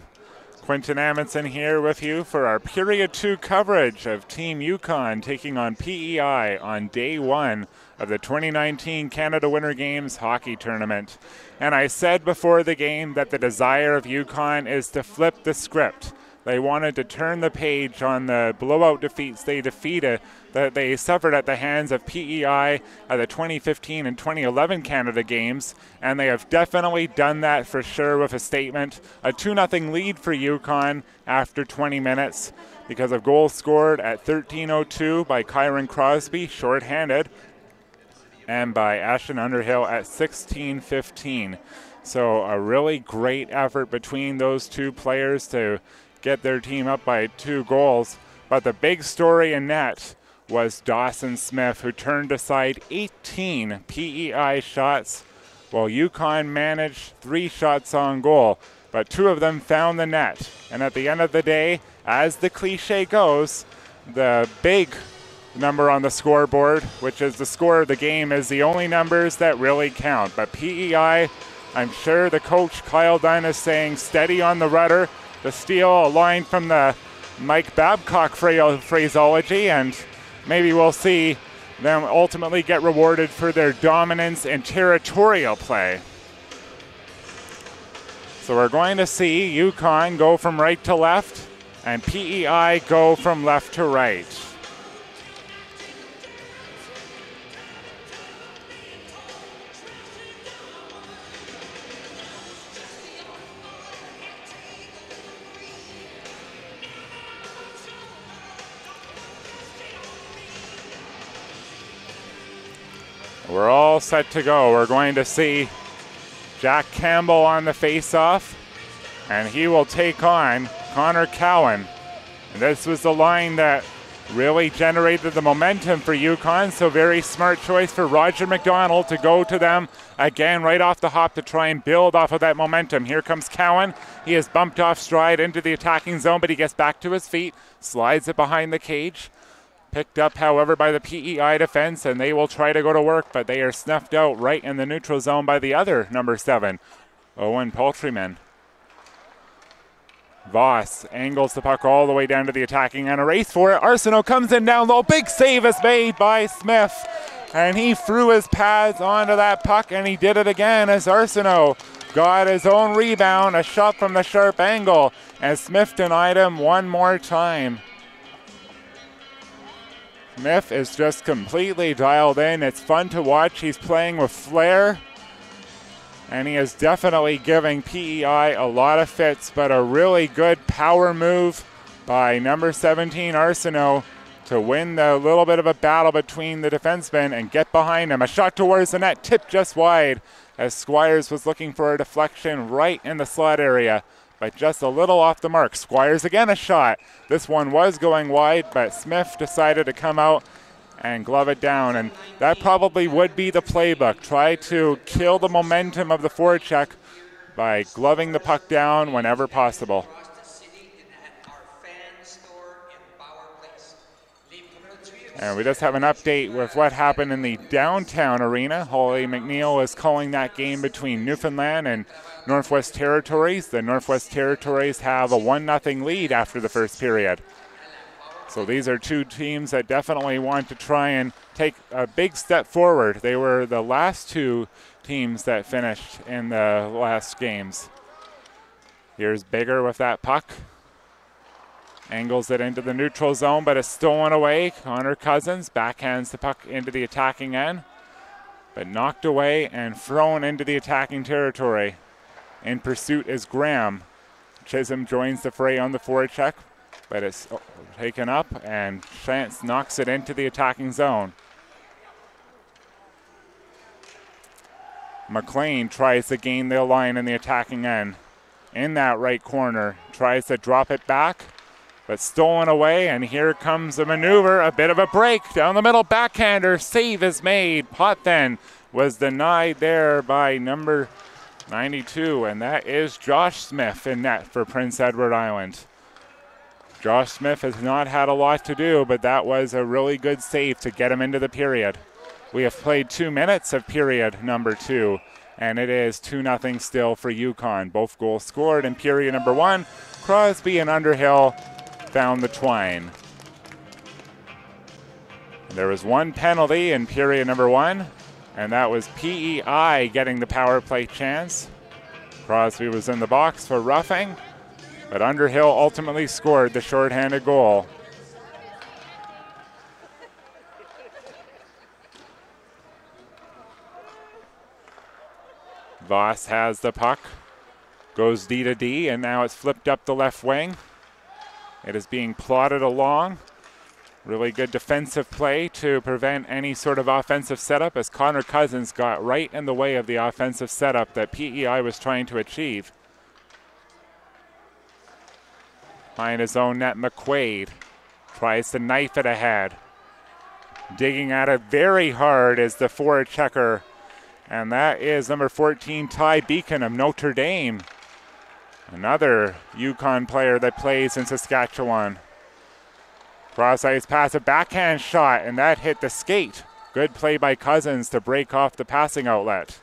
Speaker 1: Quentin Amundsen here with you for our Period 2 coverage of Team Yukon taking on PEI on day 1 of the 2019 Canada Winter Games hockey tournament. And I said before the game that the desire of Yukon is to flip the script. They wanted to turn the page on the blowout defeats that they suffered at the hands of PEI at the 2015 and 2011 Canada Games, and they have definitely done that for sure with a statement. A 2-0 lead for Yukon after 20 minutes because of goals scored at 13:02 by Kyron Crosby, shorthanded, and by Ashton Underhill at 16:15. So a really great effort between those two players to get their team up by 2 goals. But the big story in net was Dawson Smith, who turned aside 18 PEI shots while Yukon managed 3 shots on goal, but 2 of them found the net. And at the end of the day, as the cliche goes, the big number on the scoreboard, which is the score of the game, is the only numbers that really count. But PEI, I'm sure the coach Kyle Dunn is saying steady on the rudder. The steal, a line from the Mike Babcock phraseology, and maybe we'll see them ultimately get rewarded for their dominance and territorial play. So we're going to see Yukon go from right to left and PEI go from left to right. We're all set to go. We're going to see Jack Campbell on the face-off, and he will take on Connor Cowan. And this was the line that really generated the momentum for Yukon, so very smart choice for Roger McDonald to go to them again right off the hop to try and build off of that momentum. Here comes Cowan. He is bumped off stride into the attacking zone, but he gets back to his feet, slides it behind the cage. Picked up, however, by the PEI defense, and they will try to go to work, but they are snuffed out right in the neutral zone by the other number 7, Owen Paltryman. Voss angles the puck all the way down to the attacking end. A race for it. Arsenault comes in down low. Big save is made by Smith, and he threw his pads onto that puck, and he did it again as Arsenault got his own rebound, a shot from the sharp angle, and Smith denied him one more time. Smith is just completely dialed in. It's fun to watch. He's playing with flair, and he is definitely giving PEI a lot of fits, but a really good power move by number 17 Arsenault to win the little bit of a battle between the defensemen and get behind him. A shot towards the net, tipped just wide as Squires was looking for a deflection right in the slot area, but just a little off the mark. Squires again a shot. This one was going wide, but Smith decided to come out and glove it down, and that probably would be the playbook. Try to kill the momentum of the forecheck by gloving the puck down whenever possible. And we just have an update with what happened in the downtown arena. Holly McNeil is calling that game between Newfoundland and Northwest Territories. The Northwest Territories have a 1-0 lead after the first period. So these are two teams that definitely want to try and take a big step forward. They were the last 2 teams that finished in the last games. Here's Bigger with that puck. Angles it into the neutral zone, but it's stolen away. Connor Cousins backhands the puck into the attacking end, but knocked away and thrown into the attacking territory. In pursuit is Graham. Chisholm joins the fray on the forecheck, but it's taken up, and Chance knocks it into the attacking zone. McLean tries to gain the line in the attacking end. In that right corner, tries to drop it back, but stolen away, and here comes a maneuver, a bit of a break down the middle, backhander, save is made. Potvin was denied there by number 92, and that is Josh Smith in net for Prince Edward Island. Josh Smith has not had a lot to do, but that was a really good save to get him into the period. We have played 2 minutes of period number 2, And it is 2-0 still for Yukon. Both goals scored in period number 1. Crosby and Underhill found the twine. There was one penalty in period number 1, and that was PEI getting the power play chance. Crosby was in the box for roughing, but Underhill ultimately scored the shorthanded goal. Voss has the puck, goes D to D, and now it's flipped up the left wing. It is being plodded along. Really good defensive play to prevent any sort of offensive setup, as Connor Cousins got right in the way of the offensive setup that PEI was trying to achieve. Behind his own net, McQuaid tries to knife it ahead. Digging at it very hard is the forward checker, and that is number 14, Ty Beacon of Notre Dame. Another Yukon player that plays in Saskatchewan. Cross-ice pass, a backhand shot, and that hit the skate. Good play by Cousins to break off the passing outlet.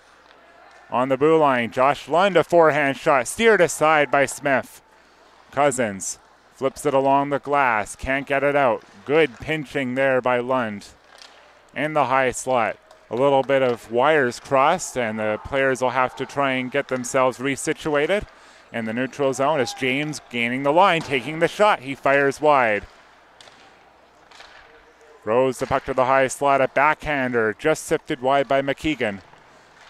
Speaker 1: On the blue line, Josh Lund, a forehand shot, steered aside by Smith. Cousins flips it along the glass, can't get it out. Good pinching there by Lund. In the high slot. A little bit of wires crossed, and the players will have to try and get themselves resituated. In the neutral zone is James gaining the line, taking the shot. He fires wide. Throws the puck to the high slot, a backhander, just sifted wide by McKeegan.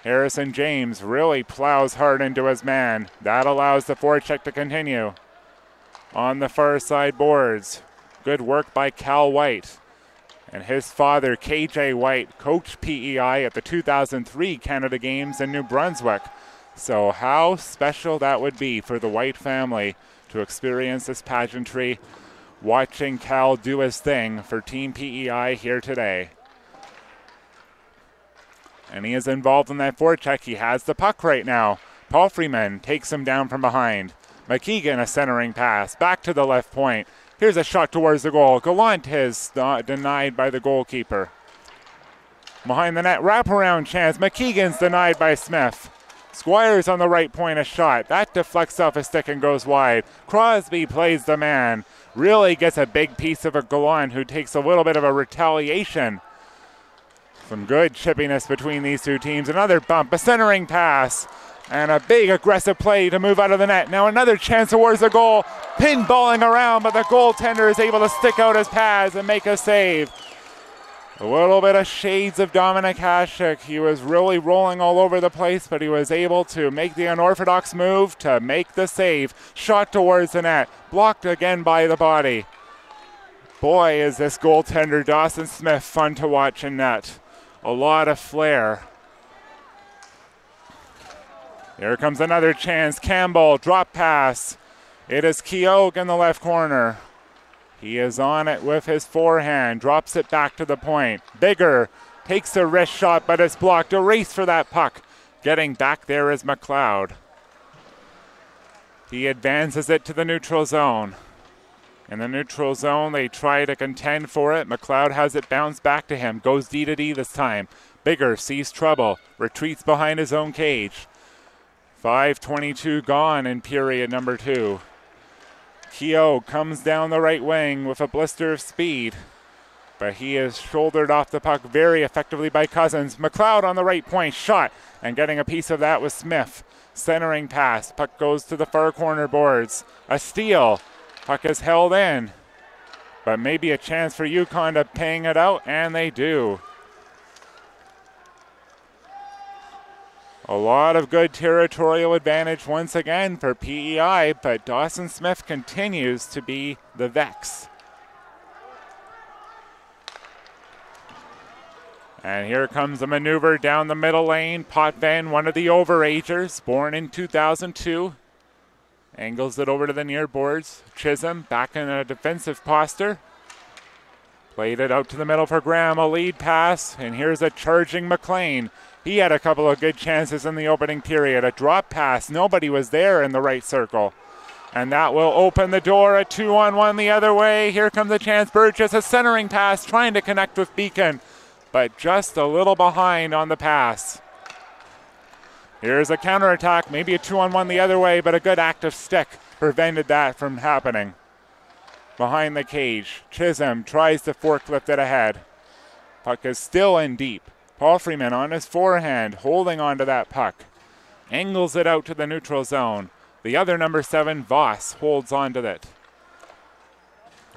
Speaker 1: Harrison James really plows hard into his man. That allows the forecheck to continue. On the far side boards, good work by Cal White. And his father, KJ White, coached PEI at the 2003 Canada Games in New Brunswick. So how special that would be for the White family to experience this pageantry, watching Cal do his thing for Team PEI here today. And he is involved in that forecheck. He has the puck right now. Paul Freeman takes him down from behind. McKeegan, a centering pass, back to the left point. Here's a shot towards the goal. Gallant is denied by the goalkeeper. Behind the net, wraparound chance. McKeegan's denied by Smith. Squires on the right point, a shot. That deflects off a stick and goes wide. Crosby plays the man. Really gets a big piece of a Gallant, who takes a little bit of a retaliation. Some good chippiness between these two teams. Another bump, a centering pass, and a big aggressive play to move out of the net. Now another chance towards the goal. Pinballing around, but the goaltender is able to stick out his pads and make a save. A little bit of shades of Dominic Hasek. He was really rolling all over the place, but he was able to make the unorthodox move to make the save. Shot towards the net, blocked again by the body. Boy, is this goaltender Dawson Smith fun to watch in net. A lot of flair. Here comes another chance. Campbell, drop pass. It is Keogh in the left corner. He is on it with his forehand, drops it back to the point. Bigger takes a wrist shot, but it's blocked. A race for that puck. Getting back there is McLeod. He advances it to the neutral zone. In the neutral zone, they try to contend for it. McLeod has it bounce back to him. Goes D to D this time. Bigger sees trouble. Retreats behind his own cage. 5:22 gone in period number 2. Keogh comes down the right wing with a blister of speed, but he is shouldered off the puck very effectively by Cousins. McLeod on the right point, shot, and getting a piece of that was Smith. Centering pass, puck goes to the far corner boards. A steal, puck is held in, but maybe a chance for Yukon to ping it out, and they do. A lot of good territorial advantage once again for PEI, but Dawson Smith continues to be the Vex. And here comes a maneuver down the middle lane. Potvin, one of the overagers, born in 2002. Angles it over to the near boards. Chisholm back in a defensive posture. Played it out to the middle for Graham, a lead pass, and here's a charging McLean. He had a couple of good chances in the opening period. A drop pass, nobody was there in the right circle. And that will open the door, a 2-on-1 the other way. Here comes the chance, Burgess, a centering pass, trying to connect with Beacon, but just a little behind on the pass. Here's a counterattack, maybe a 2-on-1 the other way, but a good active stick prevented that from happening. Behind the cage, Chisholm tries to forklift it ahead. Puck is still in deep. Paul Freeman on his forehand, holding on to that puck. Angles it out to the neutral zone. The other number 7, Voss, holds on to it.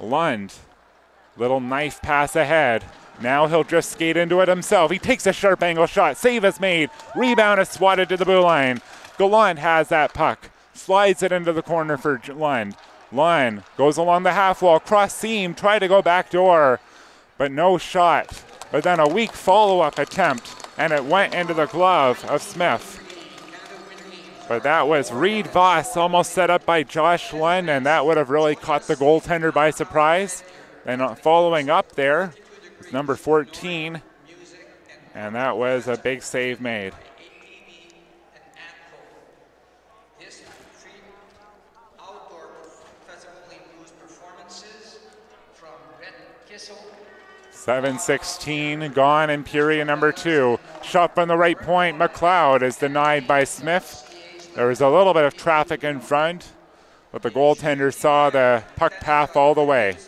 Speaker 1: Lund, little knife pass ahead. Now he'll just skate into it himself. He takes a sharp angle shot. Save is made. Rebound is swatted to the blue line. Gallant has that puck. Slides it into the corner for Lund. Lund goes along the half wall, cross seam, try to go back door, but no shot. But then a weak follow-up attempt, and it went into the glove of Smith. But that was Reed Voss, almost set up by Josh Lund, and that would have really caught the goaltender by surprise. And following up there was number 14, and that was a big save made. 7:16 gone in period number 2. Shot from the right point. McLeod is denied by Smith. There was a little bit of traffic in front, but the goaltender saw the puck path all the way.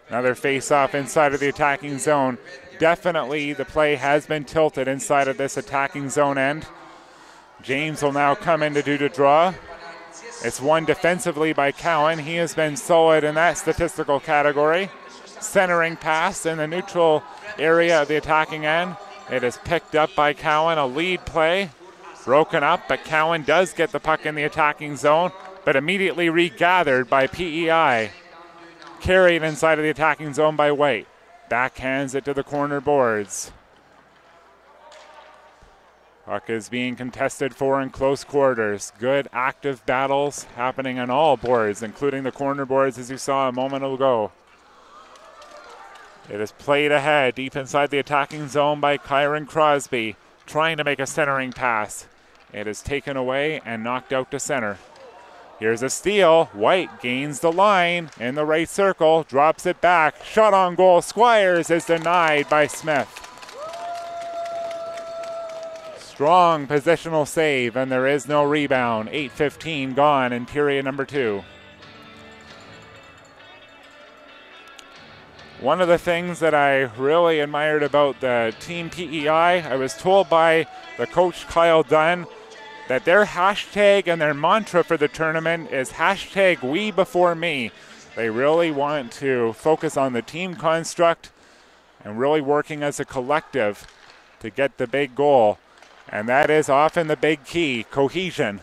Speaker 1: Another face-off inside of the attacking zone. Definitely the play has been tilted inside of this attacking zone end. James will now come in to do the draw. It's won defensively by Cowan. He has been solid in that statistical category. Centering pass in the neutral area of the attacking end. It is picked up by Cowan, a lead play. Broken up, but Cowan does get the puck in the attacking zone, but immediately regathered by PEI. Carried inside of the attacking zone by White. Backhands it to the corner boards. Puck is being contested for in close quarters. Good active battles happening on all boards, including the corner boards as you saw a moment ago. It is played ahead deep inside the attacking zone by Kyron Crosby, trying to make a centering pass. It is taken away and knocked out to center. Here's a steal. White gains the line in the right circle, drops it back. Shot on goal. Squires is denied by Smith. Strong positional save, and there is no rebound. 8:15 gone in period number 2. One of the things that I really admired about the team PEI, I was told by the coach Kyle Dunn that their hashtag and their mantra for the tournament is hashtag we before me. They really want to focus on the team construct and really working as a collective to get the big goal. And that is often the big key, cohesion.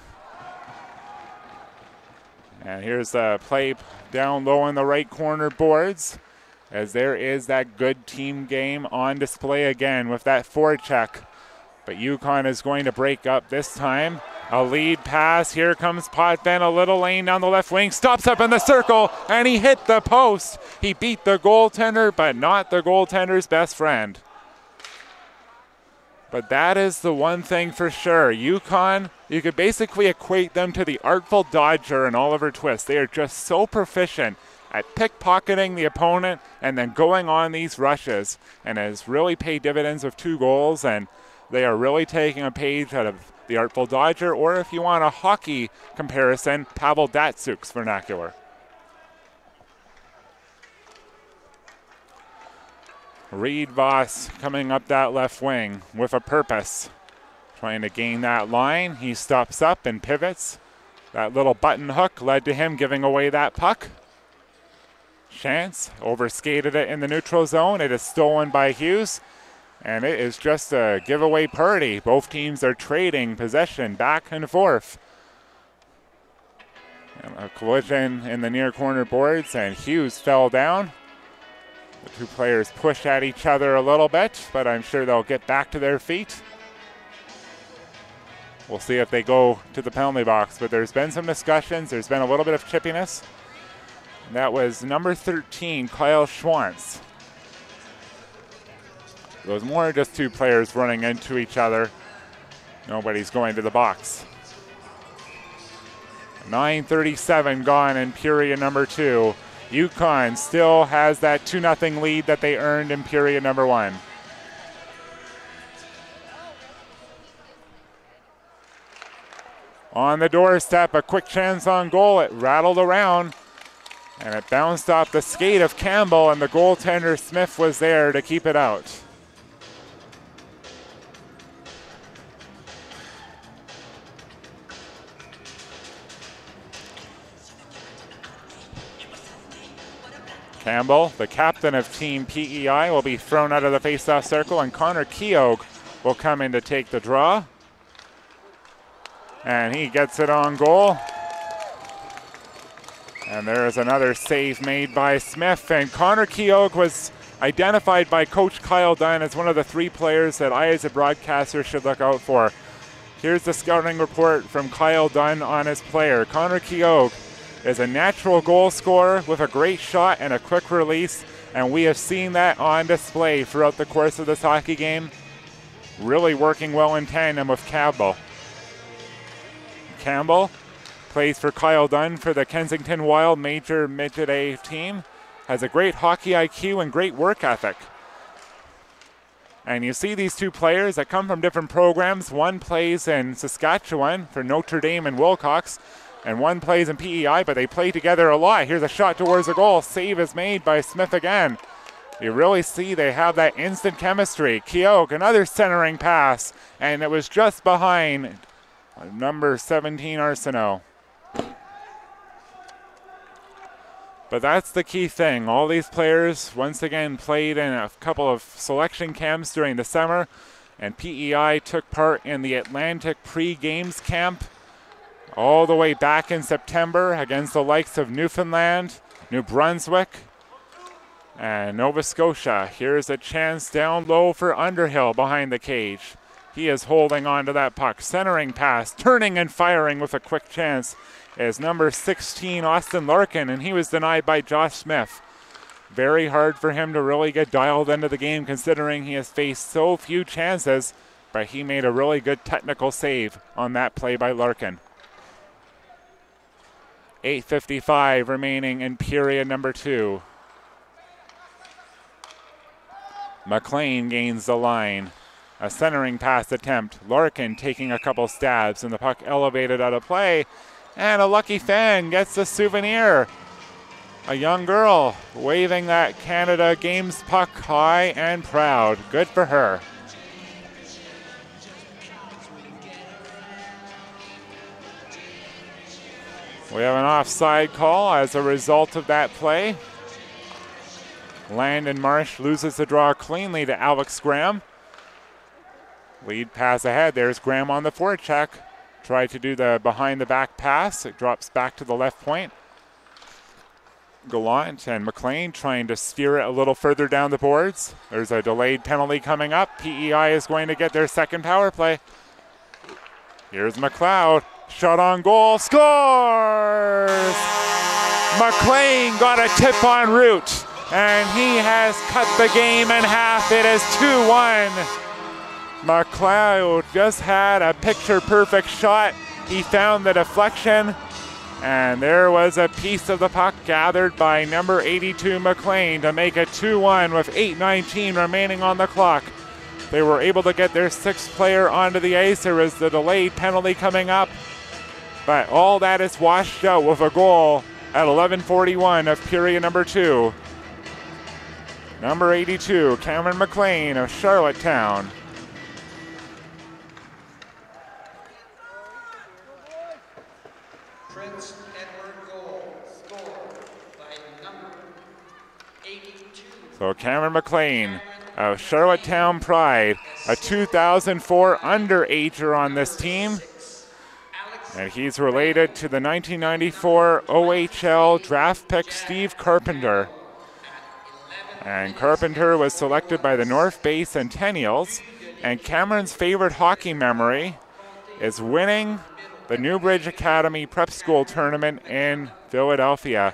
Speaker 1: And here's the play down low in the right corner boards, as there is that good team game on display again with that forecheck. But Yukon is going to break up this time. A lead pass. Here comes Potvin. A little lane down the left wing. Stops up in the circle, and he hit the post. He beat the goaltender, but not the goaltender's best friend. But that is the one thing for sure. Yukon, you could basically equate them to the Artful Dodger and Oliver Twist. They are just so proficient at pickpocketing the opponent and then going on these rushes. And has really paid dividends with 2 goals. And they are really taking a page out of the Artful Dodger, or if you want a hockey comparison, Pavel Datsuk's vernacular. Reed Voss coming up that left wing with a purpose. Trying to gain that line. He stops up and pivots. That little button hook led to him giving away that puck. Chance overskated it in the neutral zone. It is stolen by Hughes. And it is just a giveaway party. Both teams are trading possession back and forth. And a collision in the near corner boards, and Hughes fell down. The 2 players push at each other a little bit, but I'm sure they'll get back to their feet. We'll see if they go to the penalty box, but there's been some discussions. There's been a little bit of chippiness. And that was number 13, Kyle Schwantz. It was more just 2 players running into each other. Nobody's going to the box. 9:37 gone in period number 2. Yukon still has that 2-0 lead that they earned in period number 1. on the doorstep, a quick chance on goal. It rattled around, and it bounced off the skate of Campbell, and the goaltender Smith was there to keep it out. Campbell, the captain of Team PEI, will be thrown out of the faceoff circle, and Connor Keogh will come in to take the draw. And he gets it on goal. And there is another save made by Smith. And Connor Keogh was identified by Coach Kyle Dunn as one of the 3 players that I as a broadcaster should look out for. Here's the scouting report from Kyle Dunn on his player. Connor Keogh is a natural goal scorer with a great shot and a quick release, and we have seen that on display throughout the course of this hockey game. Really working well in tandem with Campbell. Campbell plays for Kyle Dunn for the Kensington Wild Major Midget A team. Has a great hockey IQ and great work ethic. And you see these 2 players that come from different programs. One plays in Saskatchewan for Notre Dame and Wilcox, and one plays in PEI, but they play together a lot. Here's a shot towards the goal. Save is made by Smith again. You really see they have that instant chemistry. Keogh, another centering pass, and it was just behind number 17 Arsenault. But that's the key thing. All these players, once again, played in a couple of selection camps during the summer, and PEI took part in the Atlantic pre-games camp all the way back in September against the likes of Newfoundland, New Brunswick, and Nova Scotia. Here's a chance down low for Underhill behind the cage. He is holding on to that puck. Centering pass, turning and firing with a quick chance is number 16, Austin Larkin, and he was denied by Josh Smith. Very hard for him to really get dialed into the game considering he has faced so few chances, but he made a really good technical save on that play by Larkin. 8:55 remaining in period number 2. McLean gains the line. A centering pass attempt. Larkin taking a couple stabs, and the puck elevated out of play. And a lucky fan gets the souvenir. A young girl waving that Canada Games puck high and proud. Good for her. We have an offside call as a result of that play. Landon Marsh loses the draw cleanly to Alex Graham. Lead pass ahead. There's Graham on the forecheck. Tried to do the behind the back pass. It drops back to the left point. Gallant and McLean trying to steer it a little further down the boards. There's a delayed penalty coming up. PEI is going to get their second power play. Here's McLeod. Shot on goal. Scores! McLean got a tip en route, and he has cut the game in half. It is 2-1. McLeod just had a picture-perfect shot. He found the deflection, and there was a piece of the puck gathered by number 82 McLean to make it 2-1 with 8:19 remaining on the clock. They were able to get their 6th player onto the ice. There was the delayed penalty coming up, but all that is washed out with a goal at 11:41 of period number 2. Number 82, Cameron McLean of Charlottetown.
Speaker 2: Prince Edward goal scored by number 82.
Speaker 1: So Cameron McLean of Charlottetown Pride, a 2004 underager on this team. And he's related to the 1994 OHL draft pick Steve Carpenter. And Carpenter was selected by the North Bay Centennials. And Cameron's favorite hockey memory is winning the Newbridge Academy Prep School Tournament in Philadelphia.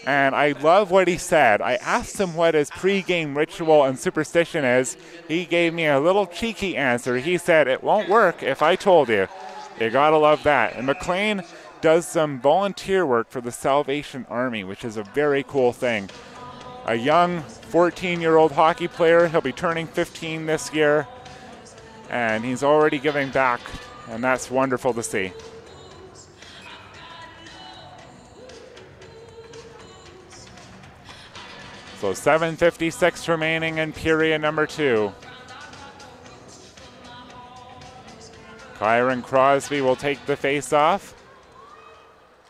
Speaker 1: And I love what he said. I asked him what his pregame ritual and superstition is. He gave me a little cheeky answer. He said, "It won't work if I told you." You gotta love that. And McLean does some volunteer work for the Salvation Army, which is a very cool thing. A young 14-year-old hockey player. He'll be turning 15 this year. And he's already giving back. And that's wonderful to see. So 7:56 remaining in period number 2. Kyron Crosby will take the face-off.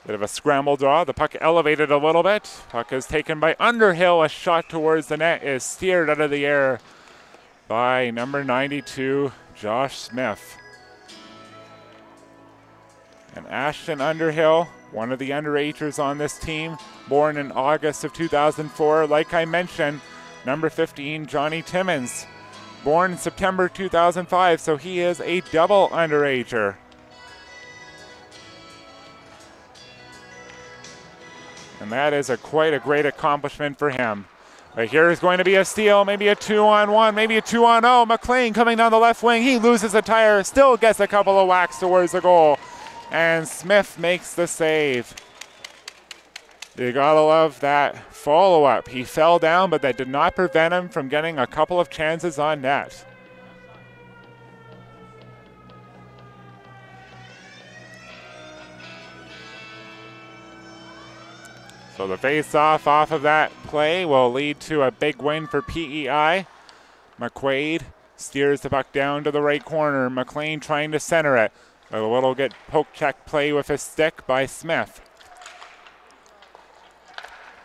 Speaker 1: Bit of a scramble draw. The puck elevated a little bit. Puck is taken by Underhill. A shot towards the net is steered out of the air by number 92, Josh Smith. And Ashton Underhill, one of the underagers on this team, born in August of 2004. Like I mentioned, number 15, Johnny Timmins, born in September 2005, so he is a double underager. And that is quite a great accomplishment for him. But here is going to be a steal, maybe a 2-on-1, maybe a 2-on-0. McLean coming down the left wing. He loses a tire, still gets a couple of whacks towards the goal. And Smith makes the save. You gotta love that follow-up. He fell down, but that did not prevent him from getting a couple of chances on net. So the face-off off of that play will lead to a big win for PEI. McQuaid steers the puck down to the right corner. McLean trying to center it. A little good poke check play with his stick by Smith.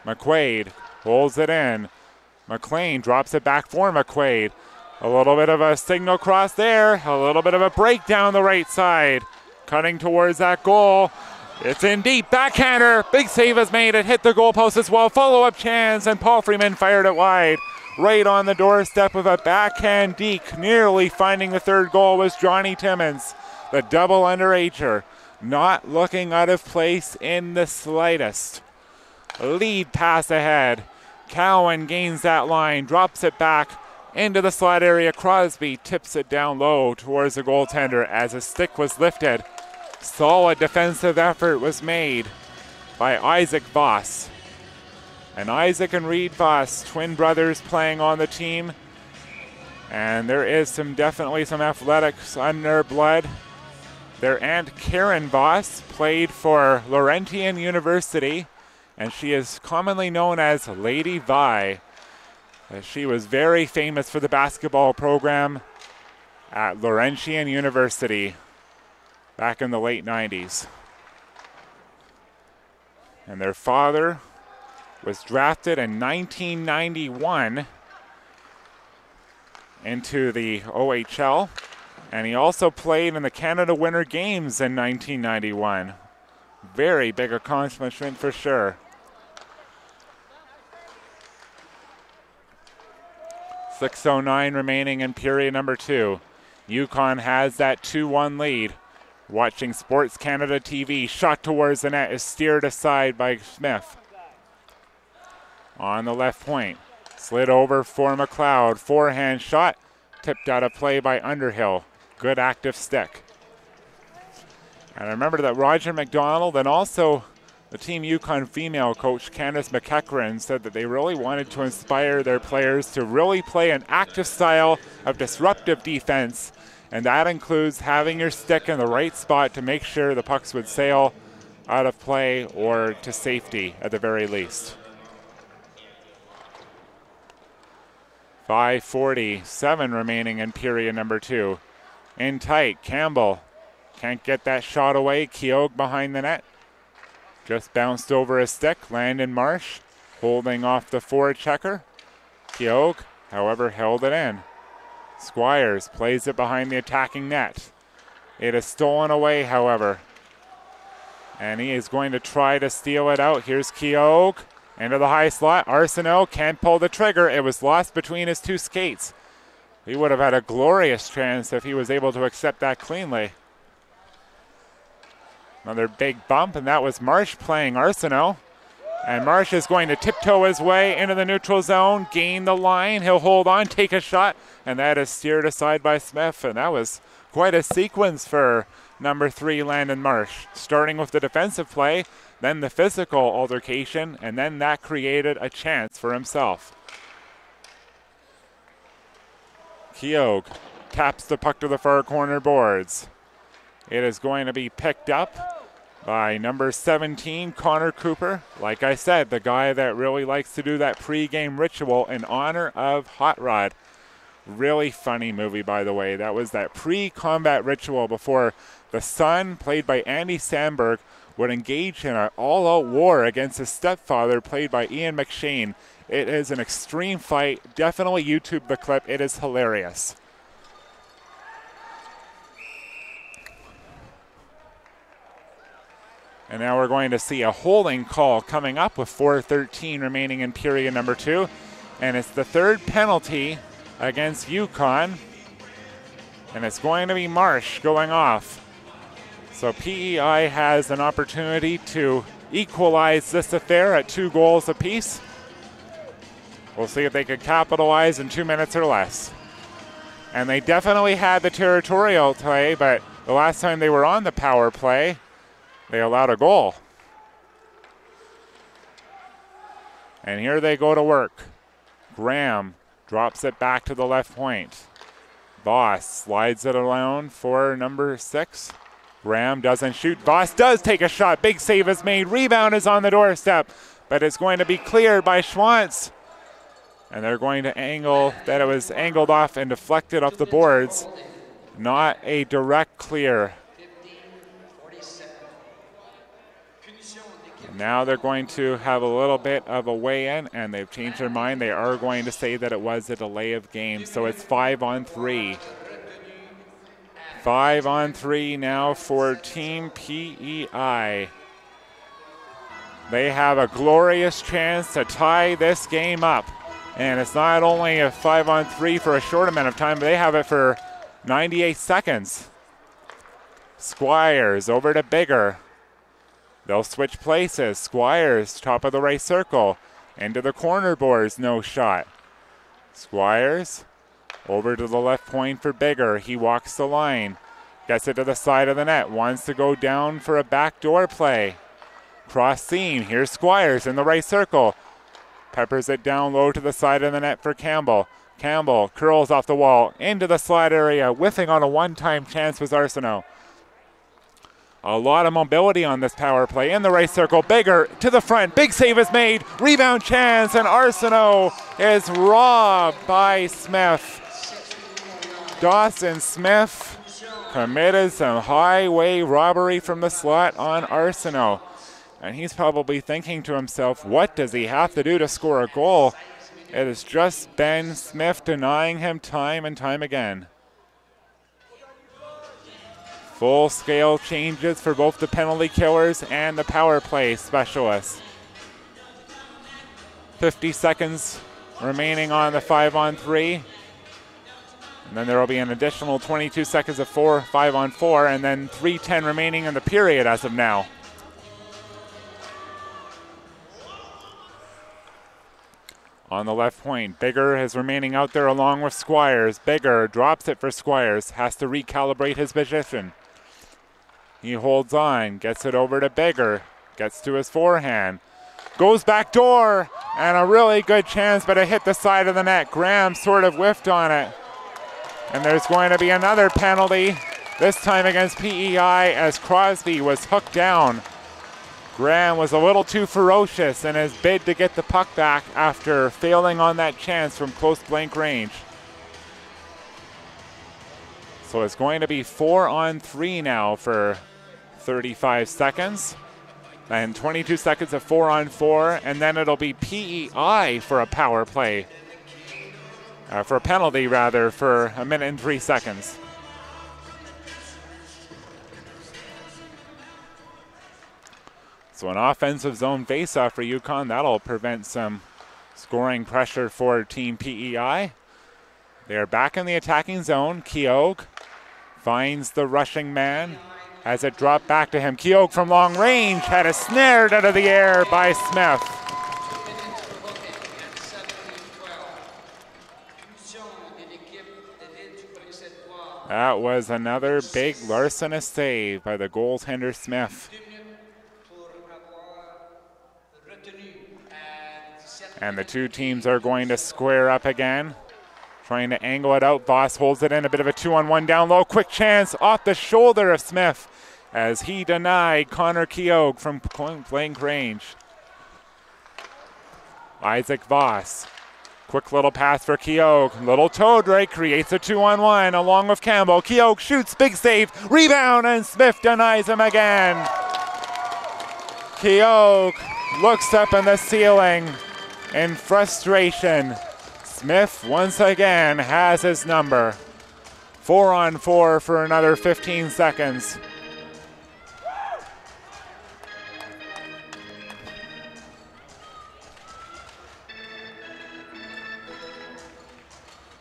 Speaker 1: McQuaid holds it in. McLean drops it back for McQuaid. A little bit of a signal cross there. A little bit of a break down the right side. Cutting towards that goal. It's in deep. Backhander. Big save is made. It hit the goalpost as well. Follow-up chance, and Paul Freeman fired it wide. Right on the doorstep of a backhand deke. Nearly finding the third goal was Johnny Timmins, the double underager. Not looking out of place in the slightest. Lead pass ahead. Cowan gains that line. Drops it back into the slot area. Crosby tips it down low towards the goaltender as a stick was lifted. Solid defensive effort was made by Isaac Voss. And Isaac and Reed Voss, twin brothers playing on the team. And there is definitely some athletics on their blood. Their aunt Karen Voss played for Laurentian University, and she is commonly known as Lady Vi. She was very famous for the basketball program at Laurentian University back in the late 90s. And their father was drafted in 1991 into the OHL, and he also played in the Canada Winter Games in 1991. Very big accomplishment for sure. 6:09 remaining in period number 2. Yukon has that 2-1 lead. Watching Sports Canada TV, shot towards the net is steered aside by Smith. On the left point, slid over for McLeod. Forehand shot, tipped out of play by Underhill. Good active stick. And remember that Roger McDonald and also the Team Yukon female coach Candace McEachran said that they really wanted to inspire their players to really play an active style of disruptive defense. And that includes having your stick in the right spot to make sure the pucks would sail out of play or to safety at the very least. 5:47 remaining in period number 2. In tight, Campbell can't get that shot away. Keogh behind the net. Just bounced over his stick. Landon Marsh holding off the forechecker. Keogh, however, held it in. Squires plays it behind the attacking net. It is stolen away, however. And he is going to try to steal it out. Here's Keogh into the high slot. Arsenault can't pull the trigger. It was lost between his two skates. He would have had a glorious chance if he was able to accept that cleanly. Another big bump, and that was Marsh playing Arsenault. And Marsh is going to tiptoe his way into the neutral zone, gain the line. He'll hold on, take a shot, and that is steered aside by Smith. And that was quite a sequence for number 3, Landon Marsh. Starting with the defensive play, then the physical altercation, and then that created a chance for himself. Keogh taps the puck to the far corner boards. It is going to be picked up by number 17, Connor Cooper. Like I said, the guy that really likes to do that pre-game ritual in honor of Hot Rod. Really funny movie, by the way. That was that pre-combat ritual before the son, played by Andy Samberg, would engage in an all-out war against his stepfather, played by Ian McShane. It is an extreme fight. Definitely YouTube the clip. It is hilarious. And now we're going to see a holding call coming up with 4:13 remaining in period number 2. And it's the third penalty against Yukon. And it's going to be Marsh going off. So PEI has an opportunity to equalize this affair at 2 goals apiece. We'll see if they could capitalize in 2 minutes or less. And they definitely had the territorial play, but the last time they were on the power play, they allowed a goal. And here they go to work. Graham drops it back to the left point. Voss slides it around for number 6. Graham doesn't shoot. Voss does take a shot. Big save is made. Rebound is on the doorstep, but it's going to be cleared by Schwantz. And they're going to angle that it was angled off and deflected off the boards. Not a direct clear. And now they're going to have a little bit of a weigh-in, and they've changed their mind. They are going to say that it was a delay of game. So it's 5-on-3. 5-on-3 now for Team PEI. They have a glorious chance to tie this game up. And it's not only a 5-on-3 for a short amount of time, but they have it for 98 seconds. Squires over to Bigger. They'll switch places. Squires, top of the right circle. Into the corner boards, no shot. Squires over to the left point for Bigger. He walks the line. Gets it to the side of the net. Wants to go down for a backdoor play. Cross seam. Here's Squires in the right circle. Peppers it down low to the side of the net for Campbell. Campbell curls off the wall into the slot area. Whiffing on a one-time chance was Arsenault. A lot of mobility on this power play. In the right circle, Bigger to the front. Big save is made. Rebound chance, and Arsenault is robbed by Smith. Dawson Smith committed some highway robbery from the slot on Arsenault. And he's probably thinking to himself, what does he have to do to score a goal? It has just been Smith denying him time and time again. Full-scale changes for both the penalty killers and the power play specialists. 50 seconds remaining on the 5-on-3. And then there will be an additional 22 seconds of 5-on-4, and then 3:10 remaining in the period as of now. On the left point, Bigger is remaining out there along with Squires. Bigger drops it for Squires, has to recalibrate his position. He holds on, gets it over to Bigger, gets to his forehand, goes back door, and a really good chance, but it hit the side of the net. Graham sort of whiffed on it. And there's going to be another penalty, this time against PEI, as Crosby was hooked down. Graham was a little too ferocious in his bid to get the puck back after failing on that chance from close blank range. So it's going to be 4-on-3 now for 35 seconds. And 22 seconds of 4-on-4, and then it'll be PEI for a power play. For a penalty, rather, for 1 minute and 3 seconds. So an offensive zone faceoff for Yukon. That'll prevent some scoring pressure for Team PEI. They are back in the attacking zone. Keogh finds the rushing man as it dropped back to him. Keogh from long range had it snared out of the air by Smith. That was another big larcenous save by the goaltender Smith. And the two teams are going to square up again, trying to angle it out. Voss holds it in, a bit of a 2-on-1 down low. Quick chance off the shoulder of Smith. as he denied Connor Keogh from point blank range. Isaac Voss. Quick little pass for Keogh. Little toe drag creates a 2-on-1 along with Campbell. Keogh shoots, big save, rebound, and Smith denies him again. Keogh looks up in the ceiling in frustration. Smith once again has his number. 4-on-4 for another 15 seconds.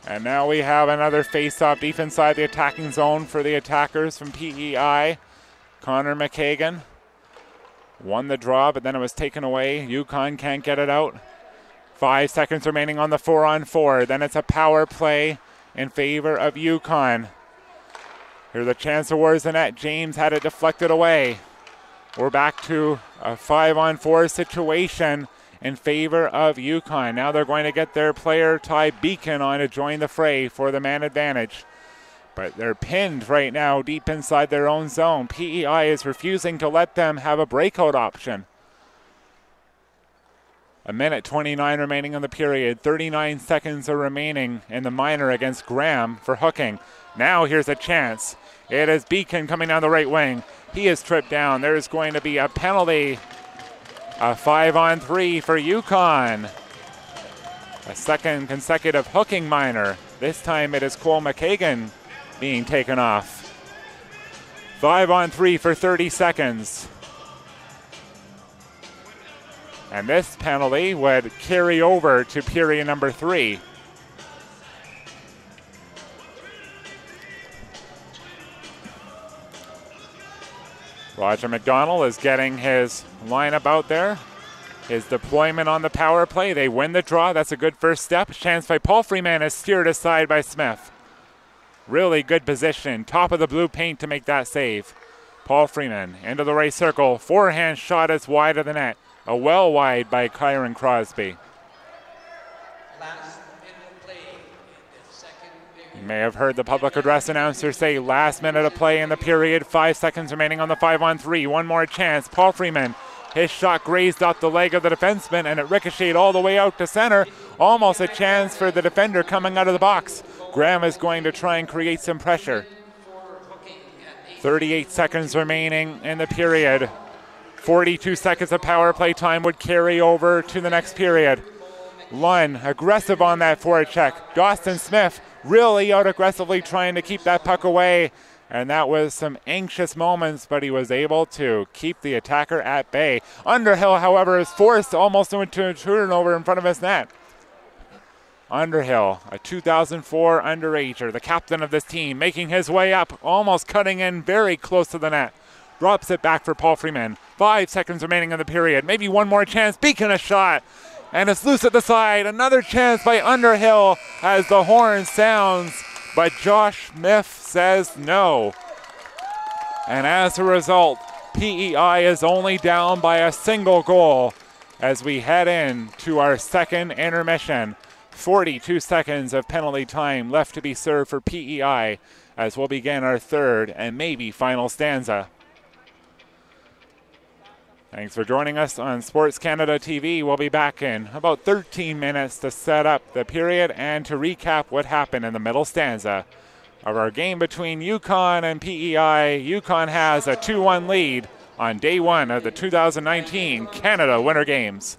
Speaker 1: And now we have another face-off deep inside the attacking zone for the attackers from PEI. Connor McKagan won the draw, but then it was taken away. Yukon can't get it out. 5 seconds remaining on the 4-on-4. Then it's a power play in favor of Yukon. Here's a chance towards the net. James had it deflected away. We're back to a 5-on-4 situation in favor of Yukon. Now they're going to get their player Ty Beacon on to join the fray for the man advantage. But they're pinned right now deep inside their own zone. PEI is refusing to let them have a breakout option. 1:29 remaining in the period. 39 seconds are remaining in the minor against Graham for hooking. Now here's a chance. It is Beacon coming down the right wing. He is tripped down. There's going to be a penalty. A 5-on-3 for Yukon. A second consecutive hooking minor. This time it is Cole McKagan being taken off. 5-on-3 for 30 seconds. And this penalty would carry over to period number 3. Roger McDonald is getting his lineup out there. His deployment on the power play. They win the draw. That's a good first step. Chance by Paul Freeman is steered aside by Smith. Really good position. Top of the blue paint to make that save. Paul Freeman into the right circle. Forehand shot is wide of the net. A well wide by Kyron Crosby. You may have heard the public address announcer say last minute of play in the period. 5 seconds remaining on the 5-on-3. One more chance. Paul Freeman. His shot grazed off the leg of the defenseman and it ricocheted all the way out to center. Almost a chance for the defender coming out of the box. Graham is going to try and create some pressure. 38 seconds remaining in the period. 42 seconds of power play time would carry over to the next period. Lunn aggressive on that forward check. Dawson Smith really out aggressively trying to keep that puck away. And that was some anxious moments, but he was able to keep the attacker at bay. Underhill, however, is forced almost into a turnover in front of his net. Underhill, a 2004 underager, the captain of this team, making his way up, almost cutting in very close to the net. Drops it back for Paul Freeman. 5 seconds remaining in the period. Maybe one more chance. Beacon a shot. And it's loose at the side. Another chance by Underhill as the horn sounds. But Josh Smith says no. And as a result, PEI is only down by a single goal as we head in to our second intermission. 42 seconds of penalty time left to be served for PEI as we'll begin our third and maybe final stanza. Thanks for joining us on Sports Canada TV. We'll be back in about 13 minutes to set up the period and to recap what happened in the middle stanza of our game between Yukon and PEI. Yukon has a 2-1 lead on day one of the 2019 Canada Winter Games.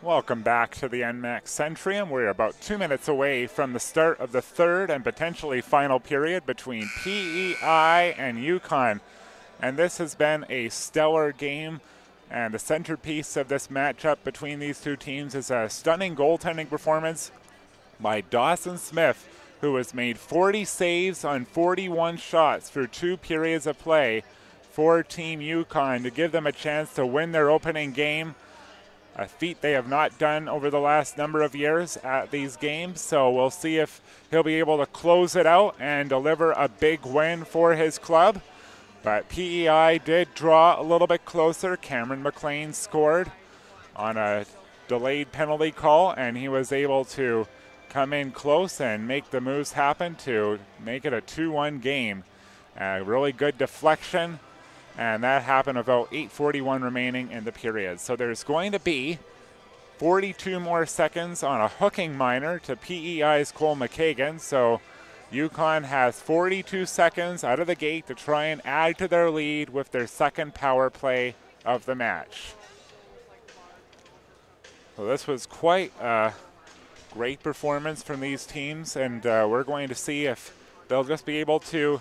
Speaker 1: Welcome back to the NMAX Centrium. We're about 2 minutes away from the start of the third and potentially final period between PEI and Yukon. And this has been a stellar game. And the centerpiece of this matchup between these two teams is a stunning goaltending performance by Dawson Smith, who has made 40 saves on 41 shots through 2 periods of play for Team Yukon to give them a chance to win their opening game. A feat they have not done over the last number of years at these games. So we'll see if he'll be able to close it out and deliver a big win for his club. But PEI did draw a little bit closer. Cameron McLean scored on a delayed penalty call, and he was able to come in close and make the moves happen to make it a 2-1 game. A really good deflection. And that happened about 8:41 remaining in the period. So there's going to be 42 more seconds on a hooking minor to PEI's Cole McKagan. So Yukon has 42 seconds out of the gate to try and add to their lead with their second power play of the match. So this was quite a great performance from these teams, and we're going to see if they'll just be able to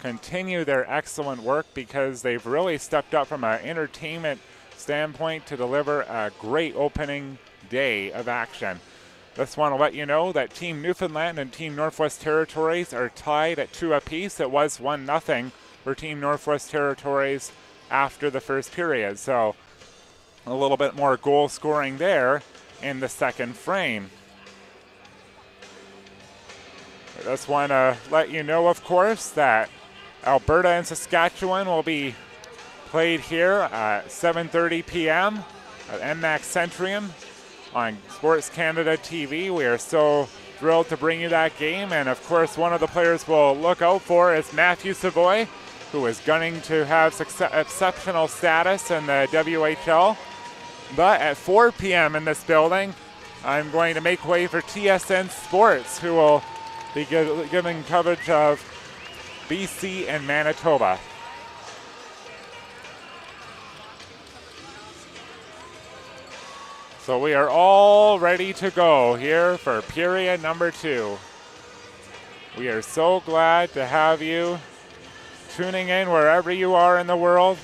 Speaker 1: continue their excellent work, because they've really stepped up from an entertainment standpoint to deliver a great opening day of action. Just want to let you know that Team Newfoundland and Team Northwest Territories are tied at 2 apiece. It was 1-0 for Team Northwest Territories after the first period. So a little bit more goal scoring there in the second frame. I just want to let you know, of course, that Alberta and Saskatchewan will be played here at 7:30 p.m. at NMAX Centrium on Sports Canada TV. We are so thrilled to bring you that game. And of course, one of the players we'll look out for is Matthew Savoy, who is gunning to have exceptional status in the WHL. But at 4 p.m. in this building, I'm going to make way for TSN Sports, who will be giving coverage of BC and Manitoba. So we are all ready to go here for period number 2. We are so glad to have you tuning in wherever you are in the world.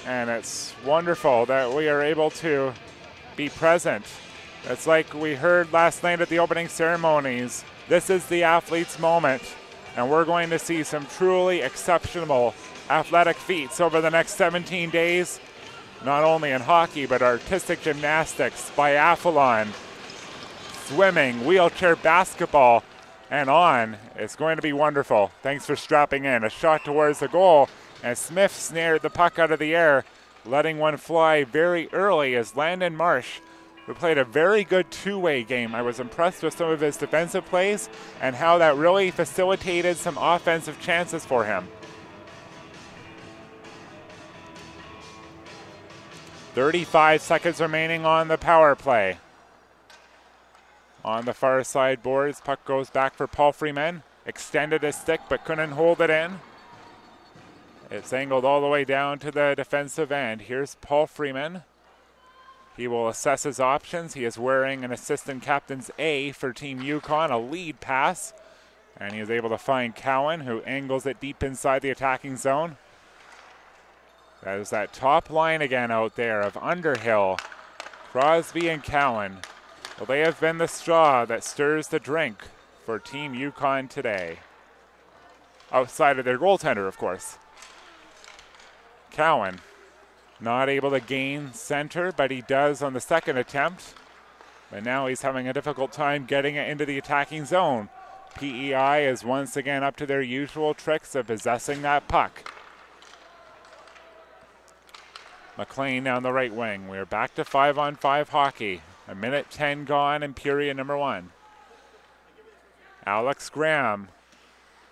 Speaker 1: And it's wonderful that we are able to be present. It's like we heard last night at the opening ceremonies. This is the athlete's moment. And we're going to see some truly exceptional athletic feats over the next 17 days, not only in hockey, but artistic gymnastics, biathlon, swimming, wheelchair basketball, and on. It's going to be wonderful. Thanks for strapping in. A shot towards the goal, and Smith snared the puck out of the air, letting one fly very early as Landon Marsh, who played a very good two-way game. I was impressed with some of his defensive plays and how that really facilitated some offensive chances for him. 35 seconds remaining on the power play. On the far side boards, puck goes back for Paul Freeman. Extended his stick but couldn't hold it in. It's angled all the way down to the defensive end. Here's Paul Freeman. He will assess his options. He is wearing an assistant captain's A for Team Yukon, a lead pass. And he is able to find Cowan, who angles it deep inside the attacking zone. That is that top line again out there of Underhill, Crosby, and Cowan. Well, they have been the straw that stirs the drink for Team Yukon today. Outside of their goaltender, of course. Cowan. Not able to gain center, but he does on the second attempt. But now he's having a difficult time getting it into the attacking zone. PEI is once again up to their usual tricks of possessing that puck. McLean down the right wing. We're back to 5-on-5 hockey. 1:10 gone in period number 1. Alex Graham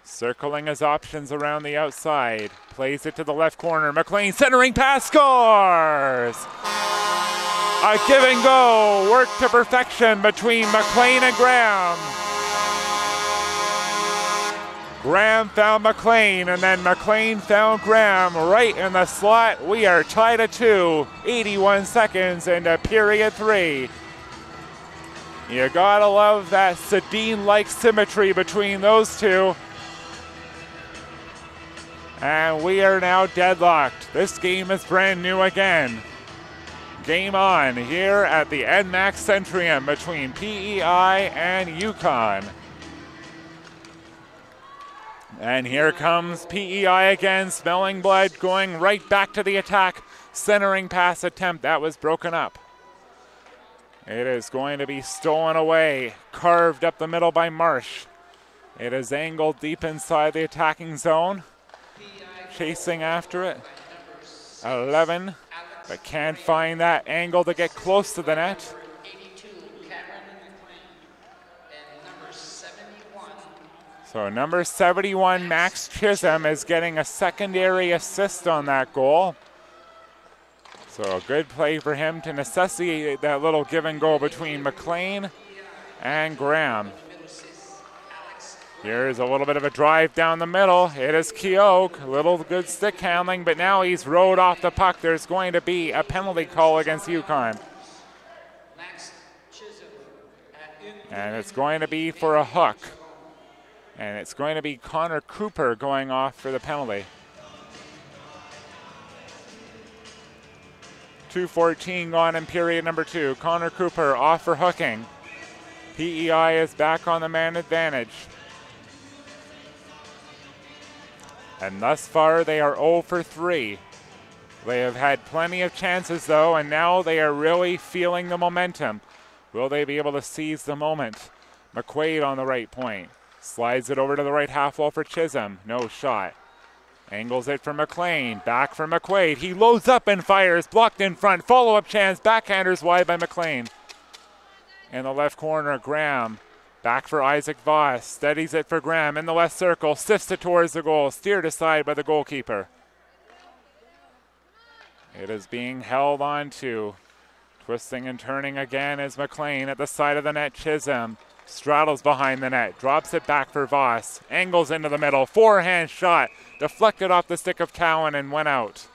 Speaker 1: circling his options around the outside. Plays it to the left corner. McLean centering pass, scores! A give and go, work to perfection between McLean and Graham. Graham found McLean, and then McLean found Graham right in the slot. We are tied at 2, 81 seconds into period 3. You gotta love that Sedin-like symmetry between those two. And we are now deadlocked. This game is brand new again. Game on here at the NMAX Centrium between PEI and Yukon. And here comes PEI again, smelling blood, going right back to the attack. Centering pass attempt, that was broken up. It is going to be stolen away, carved up the middle by Marsh. It is angled deep inside the attacking zone. Chasing after it. 11, but can't find that angle to get close to the net. So number 71, Max Chisholm, is getting a secondary assist on that goal. So a good play for him to necessitate that little give and go between McLean and Graham. Here's a little bit of a drive down the middle. It is Keogh, a little good stick handling, but now he's rode off the puck. There's going to be a penalty call against Yukon. And it's going to be for a hook. And it's going to be Connor Cooper going off for the penalty. 2:14 gone in period number 2. Connor Cooper off for hooking. PEI is back on the man advantage. And thus far they are 0 for 3. They have had plenty of chances though, and now they are really feeling the momentum. Will they be able to seize the moment? McQuaid on the right point. Slides it over to the right half wall for Chisholm. No shot. Angles it for McLean. Back for McQuaid. He loads up and fires. Blocked in front. Follow-up chance. Backhanders wide by McLean. In the left corner, Graham. Back for Isaac Voss. Steadies it for Graham in the left circle. Sifts it towards the goal. Steered aside by the goalkeeper. It is being held on to. Twisting and turning again is McLean at the side of the net. Chisholm straddles behind the net. Drops it back for Voss. Angles into the middle. Forehand shot. Deflected off the stick of Cowan and went out.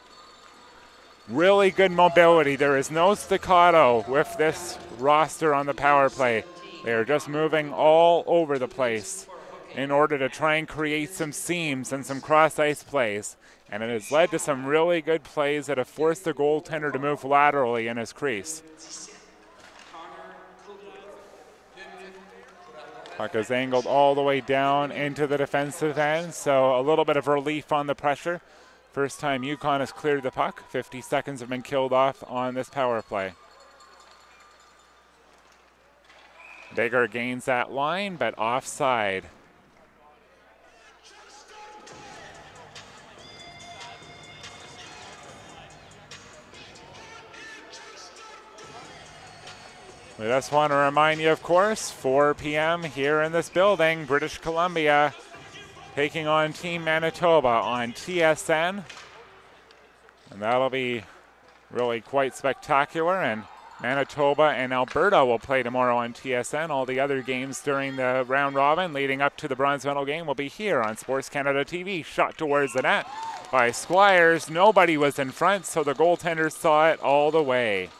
Speaker 1: Really good mobility. There is no staccato with this roster on the power play. They are just moving all over the place in order to try and create some seams and some cross-ice plays. And it has led to some really good plays that have forced the goaltender to move laterally in his crease. Puck is angled all the way down into the defensive end, so a little bit of relief on the pressure. First time Yukon has cleared the puck. 50 seconds have been killed off on this power play. Bigger gains that line, but offside. We just want to remind you, of course, 4 p.m. here in this building, British Columbia, taking on Team Manitoba on TSN. And that'll be really quite spectacular. And Manitoba and Alberta will play tomorrow on TSN. All the other games during the round robin leading up to the bronze medal game will be here on Sports Canada TV. Shot towards the net by Squires. Nobody was in front, so the goaltender saw it all the way.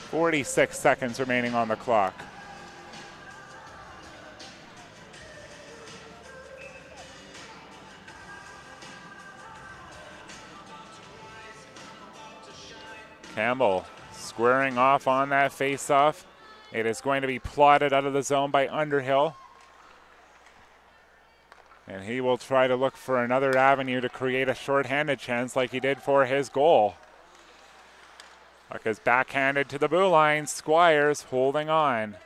Speaker 1: 46 seconds remaining on the clock. Campbell squaring off on that face-off. It is going to be plotted out of the zone by Underhill. And he will try to look for another avenue to create a shorthanded chance like he did for his goal. Puck is backhanded to the blue line. Squires holding on.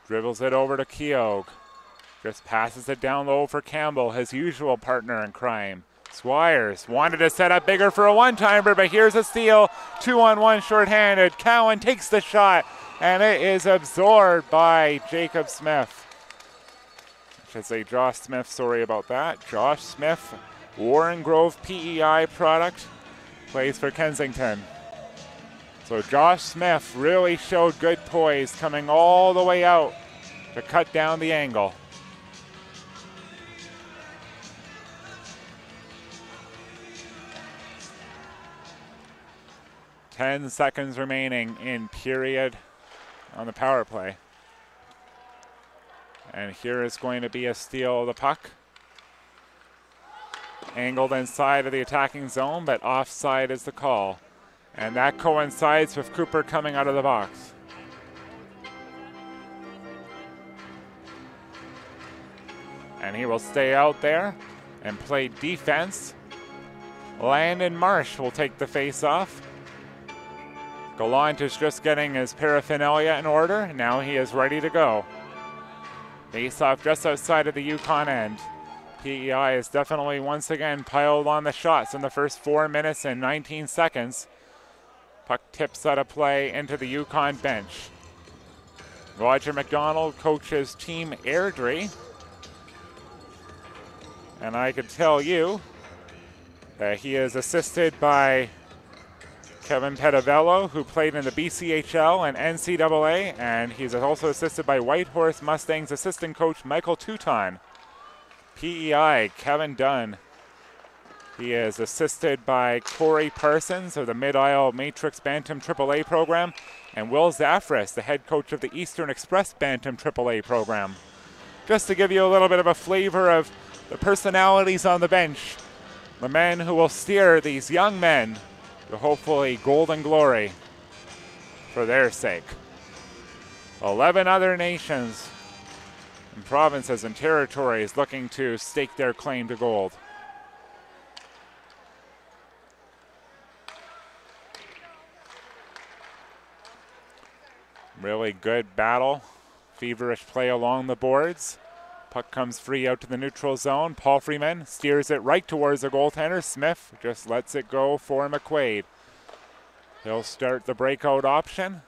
Speaker 1: Dribbles it over to Keogh. Just passes it down low for Campbell, his usual partner in crime. Squires wanted to set up bigger for a one-timer, but here's a steal. 2-on-1 shorthanded. Cowan takes the shot, and it is absorbed by Jacob Smith. I should say Josh Smith, sorry about that. Josh Smith, Warren Grove PEI product, plays for Kensington. So Josh Smith really showed good poise coming all the way out to cut down the angle. 10 seconds remaining in period on the power play. And here is going to be a steal of the puck. Angled inside of the attacking zone, but offside is the call. And that coincides with Cooper coming out of the box. And he will stay out there and play defense. Landon Marsh will take the face-off. Gallant is just getting his paraphernalia in order. Now he is ready to go. Face-off just outside of the Yukon end. PEI is definitely once again piled on the shots in the first 4 minutes and 19 seconds. Puck tips out of play into the Yukon bench. Roger McDonald coaches Team Airdrie. And I could tell you that he is assisted by Kevin Petavello, who played in the BCHL and NCAA, and he's also assisted by Whitehorse Mustangs assistant coach Michael Touton. PEI, Kevin Dunn. He is assisted by Corey Parsons of the Mid-Isle Matrix Bantam AAA program, and Will Zafris, the head coach of the Eastern Express Bantam AAA program. Just to give you a little bit of a flavor of the personalities on the bench, the men who will steer these young men to hopefully golden glory for their sake. 11 other nations and provinces and territories looking to stake their claim to gold. Really good battle, feverish play along the boards. Puck comes free out to the neutral zone. Paul Freeman steers it right towards the goaltender. Smith just lets it go for McQuaid. He'll start the breakout option.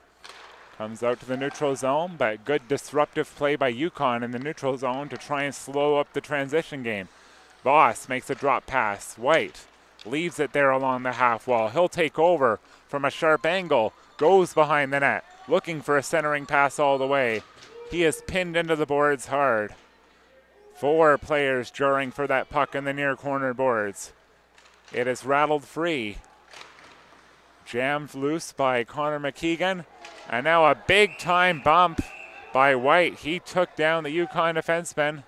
Speaker 1: Comes out to the neutral zone, but good disruptive play by Yukon in the neutral zone to try and slow up the transition game. Voss makes a drop pass. White leaves it there along the half wall. He'll take over from a sharp angle. Goes behind the net, looking for a centering pass all the way. He is pinned into the boards hard. 4 players jarring for that puck in the near corner boards. It is rattled free. Jammed loose by Connor McKeegan. And now a big time bump by White. He took down the Yukon defenseman.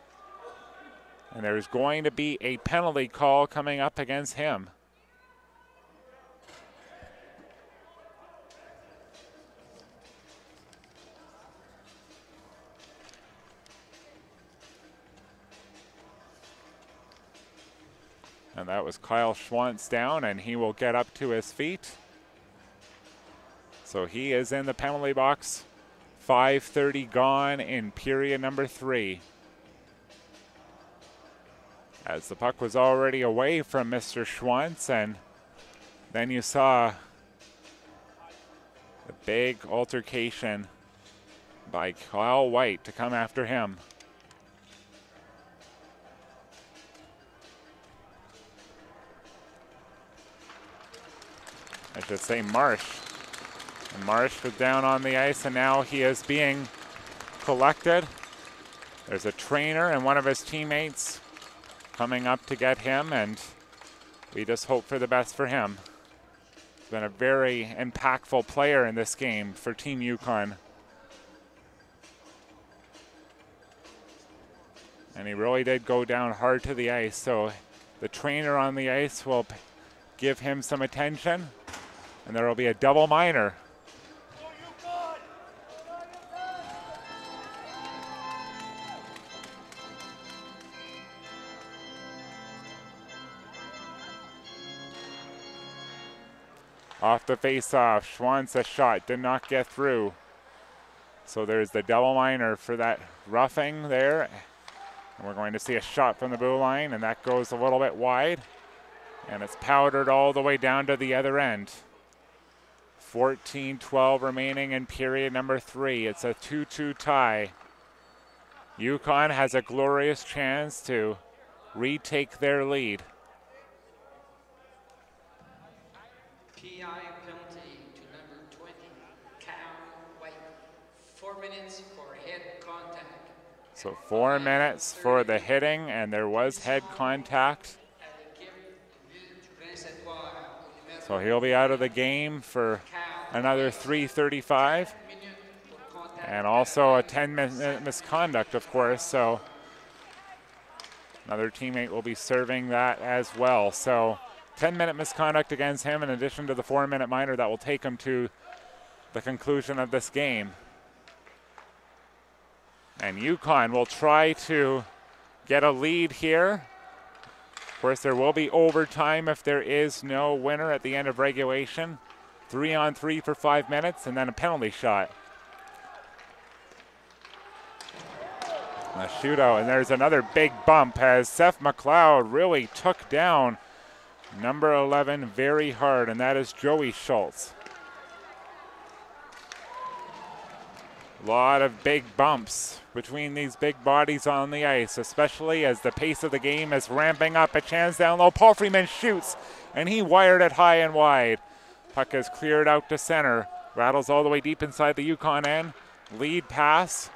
Speaker 1: And there's going to be a penalty call coming up against him. And that was Kyle Schwantz down, and he will get up to his feet. So he is in the penalty box. 5:30 gone in period number 3. As the puck was already away from Mr. Schwantz, and then you saw the big altercation by Kyle White to come after him. I should say Marsh. And Marsh was down on the ice, and now he is being collected. There's a trainer and one of his teammates coming up to get him, and we just hope for the best for him. He's been a very impactful player in this game for Team Yukon. And he really did go down hard to the ice, so the trainer on the ice will give him some attention. And there will be a double minor. Off the face-off, Schwantz a shot, did not get through. So there's the double minor for that roughing there. And we're going to see a shot from the blue line, and that goes a little bit wide. And it's powdered all the way down to the other end. 14-12 remaining in period number 3. It's a 2-2 tie. Yukon has a glorious chance to retake their lead.
Speaker 2: PI penalty to number 20, Kyle White. 4 minutes for head contact.
Speaker 1: So 4 minutes for the hitting, and there was head contact. So he'll be out of the game for another 3:35. And also a 10-minute misconduct, of course, so another teammate will be serving that as well. So 10-minute misconduct against him in addition to the 4-minute minor that will take him to the conclusion of this game. And Yukon will try to get a lead here. Of course, there will be overtime if there is no winner at the end of regulation. 3-on-3 for 5 minutes and then a penalty shot. A shootout, and there's another big bump as Seth McLeod really took down number 11 very hard, and that is Joey Schultz. A lot of big bumps between these big bodies on the ice, especially as the pace of the game is ramping up. A chance down low. Paul Freeman shoots, and he wired it high and wide. Puck is cleared out to center. Rattles all the way deep inside the Yukon end. Lead pass.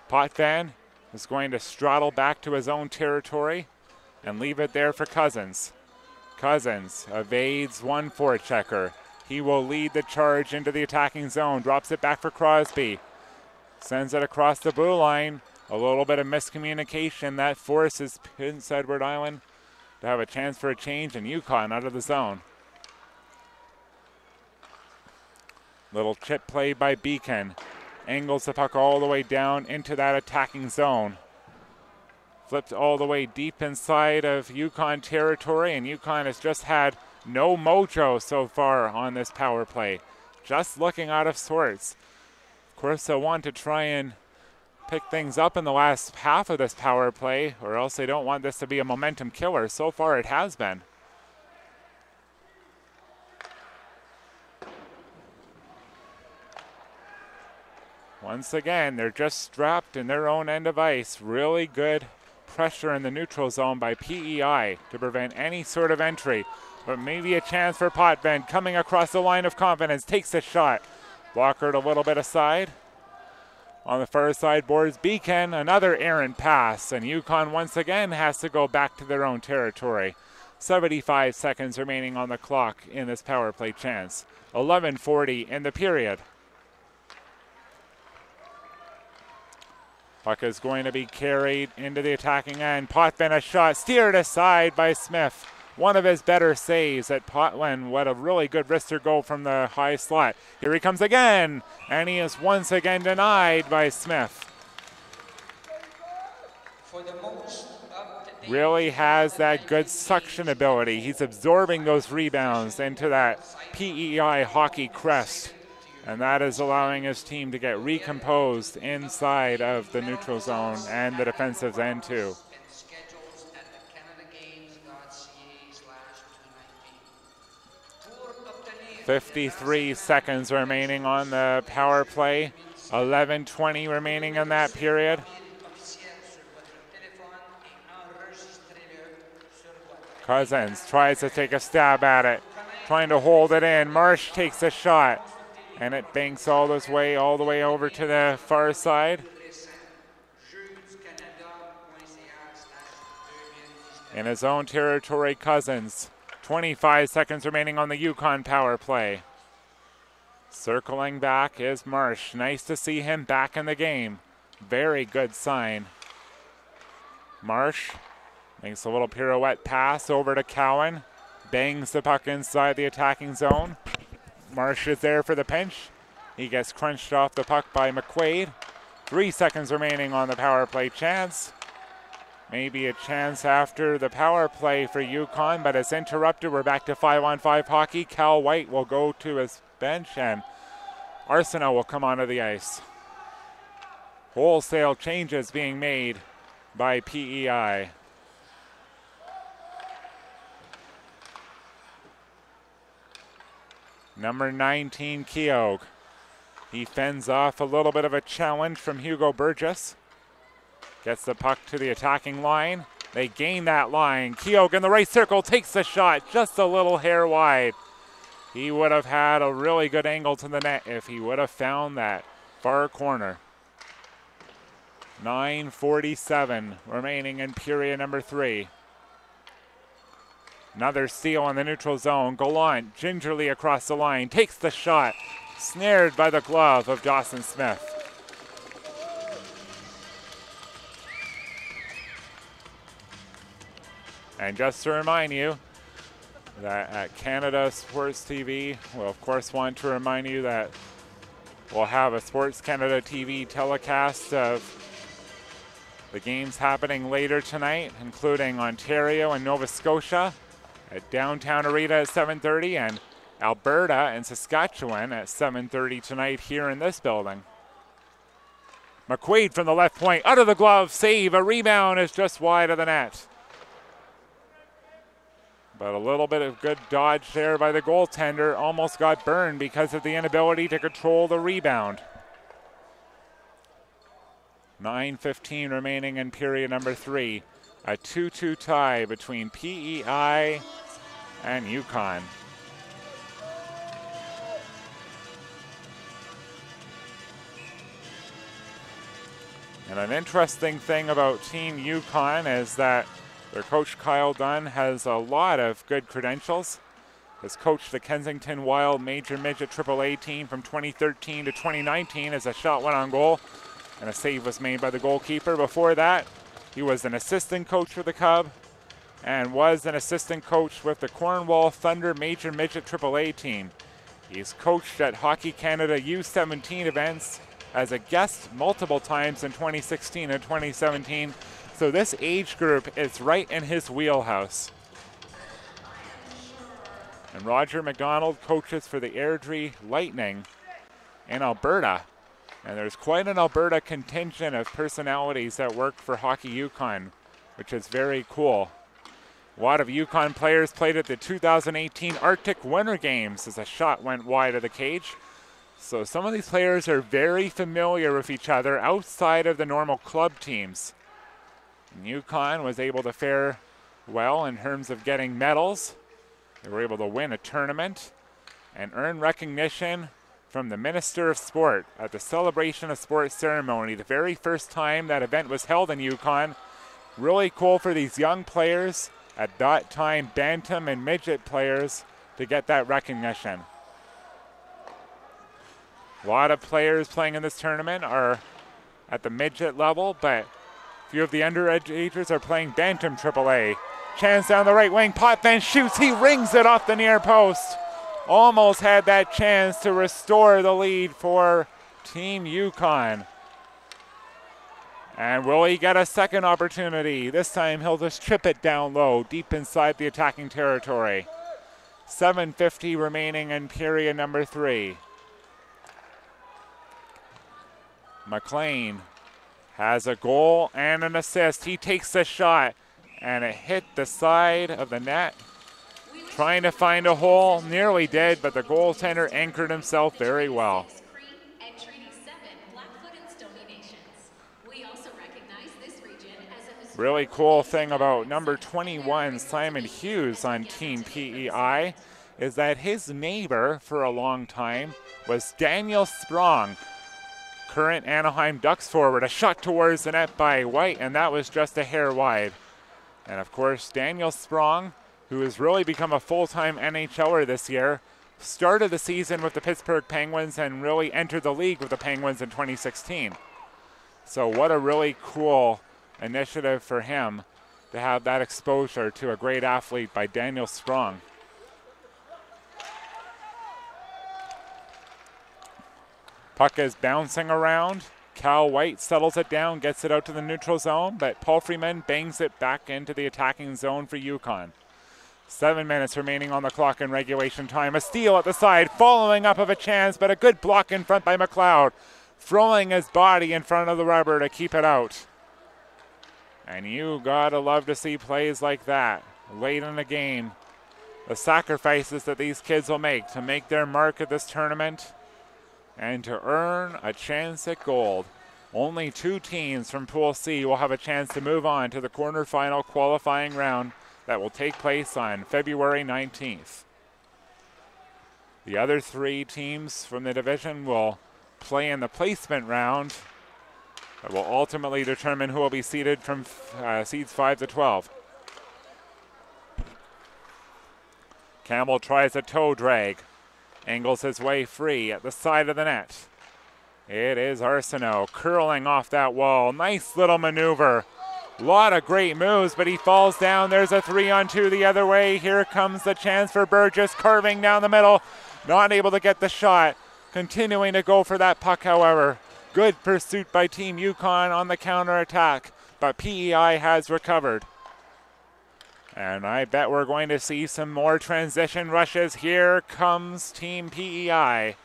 Speaker 1: Potvin is going to straddle back to his own territory and leave it there for Cousins. Cousins evades one forechecker. He will lead the charge into the attacking zone. Drops it back for Crosby. Sends it across the blue line. A little bit of miscommunication. That forces Prince Edward Island to have a chance for a change, and Yukon out of the zone. Little chip play by Beacon. Angles the puck all the way down into that attacking zone. Flipped all the way deep inside of Yukon territory, and Yukon has just had no mojo so far on this power play. Just looking out of sorts. Of course, they'll want to try and pick things up in the last half of this power play, or else they don't want this to be a momentum killer. So far it has been. Once again, they're just strapped in their own end of ice. Really good pressure in the neutral zone by PEI to prevent any sort of entry. But maybe a chance for Potvin coming across the line of confidence. Takes a shot. Blockered a little bit aside. On the far side boards, Beacon, another errant pass. And Yukon once again has to go back to their own territory. 75 seconds remaining on the clock in this power play chance. 11:40 in the period. Puck is going to be carried into the attacking end. Potvin a shot, steered aside by Smith. One of his better saves at Potvin. What a really good wrister goal from the high slot. Here he comes again, and he is once again denied by Smith. Really has that good suction ability. He's absorbing those rebounds into that PEI hockey crest. And that is allowing his team to get recomposed inside of the neutral zone and the defensive end too. 53 seconds remaining on the power play. 11:20 remaining in that period. Cousins tries to take a stab at it, trying to hold it in. Marsh takes a shot. And it banks all the way over to the far side. In his own territory, Cousins. 25 seconds remaining on the Yukon power play. Circling back is Marsh. Nice to see him back in the game. Very good sign. Marsh makes a little pirouette pass over to Cowan. Bangs the puck inside the attacking zone. Marsh is there for the pinch. He gets crunched off the puck by McQuaid. 3 seconds remaining on the power play chance. Maybe a chance after the power play for Yukon, but it's interrupted. We're back to 5-on-5 hockey. Cal White will go to his bench, and Arsenault will come onto the ice. Wholesale changes being made by PEI. Number 19, Keogh. He fends off a little bit of a challenge from Hugo Burgess. Gets the puck to the attacking line. They gain that line. Keogh in the right circle takes the shot just a little hair wide. He would have had a really good angle to the net if he would have found that far corner. 9:47 remaining in period number 3. Another steal in the neutral zone. Gallant gingerly across the line, takes the shot, snared by the glove of Dawson Smith. And just to remind you that at Canada Sports TV, we'll of course want to remind you that we'll have a Sports Canada TV telecast of the games happening later tonight, including Ontario and Nova Scotia at Downtown Arena at 7:30 and Alberta and Saskatchewan at 7:30 tonight here in this building. McQuaid from the left point, out of the glove, save, a rebound is just wide of the net. But a little bit of good dodge there by the goaltender, almost got burned because of the inability to control the rebound. 9:15 remaining in period number 3. A 2-2 tie between PEI and Yukon. And an interesting thing about Team Yukon is that their coach Kyle Dunn has a lot of good credentials. Has coached the Kensington Wild Major Midget AAA team from 2013 to 2019 as a shot went on goal and a save was made by the goalkeeper. Before that, he was an assistant coach for the Cub and was an assistant coach with the Cornwall Thunder Major Midget AAA team. He's coached at Hockey Canada U17 events as a guest multiple times in 2016 and 2017. So this age group is right in his wheelhouse. And Roger McDonald coaches for the Airdrie Lightning in Alberta. And there's quite an Alberta contingent of personalities that work for Hockey Yukon, which is very cool. A lot of Yukon players played at the 2018 Arctic Winter Games as a shot went wide of the cage. So some of these players are very familiar with each other outside of the normal club teams. And Yukon was able to fare well in terms of getting medals. They were able to win a tournament and earn recognition from the Minister of Sport at the Celebration of Sport ceremony, the very first time that event was held in Yukon. Really cool for these young players, at that time bantam and midget players, to get that recognition. A lot of players playing in this tournament are at the midget level, but a few of the underagers are playing bantam AAA. Chance down the right wing, Potvin shoots, he rings it off the near post. Almost had that chance to restore the lead for Team Yukon. And will he get a second opportunity? This time he'll just chip it down low, deep inside the attacking territory. 7:50 remaining in period number 3. McLean has a goal and an assist. He takes the shot and it hit the side of the net. Trying to find a hole, nearly did, but the goaltender anchored himself very well. Really cool thing about number 21, Simon Hughes on Team PEI, is that his neighbor for a long time was Daniel Sprong, current Anaheim Ducks forward. A shot towards the net by White, and that was just a hair wide. And of course, Daniel Sprong, who has really become a full-time NHLer this year, started the season with the Pittsburgh Penguins and really entered the league with the Penguins in 2016. So what a really cool initiative for him to have that exposure to a great athlete by Daniel Sprong. Puck is bouncing around. Cal White settles it down, gets it out to the neutral zone, but Paul Freeman bangs it back into the attacking zone for Yukon. 7 minutes remaining on the clock in regulation time. A steal at the side, following up of a chance, but a good block in front by McLeod, throwing his body in front of the rubber to keep it out. And you gotta love to see plays like that late in the game. The sacrifices that these kids will make to make their mark at this tournament and to earn a chance at gold. Only 2 teams from Pool C will have a chance to move on to the quarterfinal qualifying round that will take place on February 19th. The other 3 teams from the division will play in the placement round that will ultimately determine who will be seeded from seeds 5 to 12. Campbell tries a toe drag. Angles his way free at the side of the net. It is Arsenault curling off that wall. Nice little maneuver. A lot of great moves, but he falls down. There's a 3-on-2 the other way. Here comes the chance for Burgess, carving down the middle. Not able to get the shot. Continuing to go for that puck, however. Good pursuit by Team Yukon on the counterattack, but PEI has recovered. And I bet we're going to see some more transition rushes. Here comes Team PEI.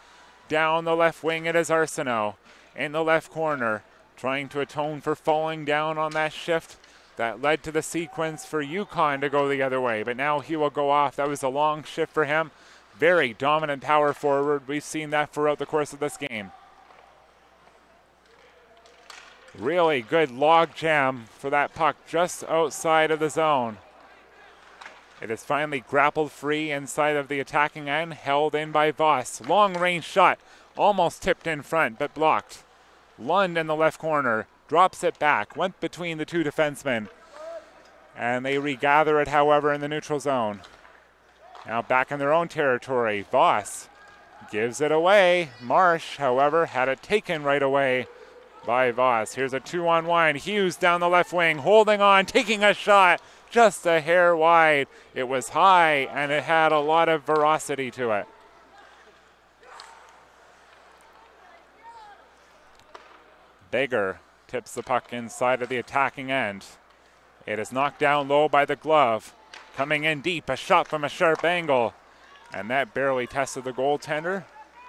Speaker 1: Down the left wing, it is Arsenault. In the left corner, trying to atone for falling down on that shift that led to the sequence for Yukon to go the other way. But now he will go off. That was a long shift for him. Very dominant power forward. We've seen that throughout the course of this game. Really good log jam for that puck just outside of the zone. It is finally grappled free inside of the attacking end, held in by Voss. Long range shot, almost tipped in front, but blocked. Lund in the left corner, drops it back, went between the two defensemen. And they regather it, however, in the neutral zone. Now back in their own territory, Voss gives it away. Marsh, however, had it taken right away by Voss. Here's a 2-on-1. Hughes down the left wing, holding on, taking a shot. Just a hair wide. It was high and it had a lot of veracity to it. Beggar tips the puck inside of the attacking end. It is knocked down low by the glove. Coming in deep, a shot from a sharp angle. And that barely tested the goaltender,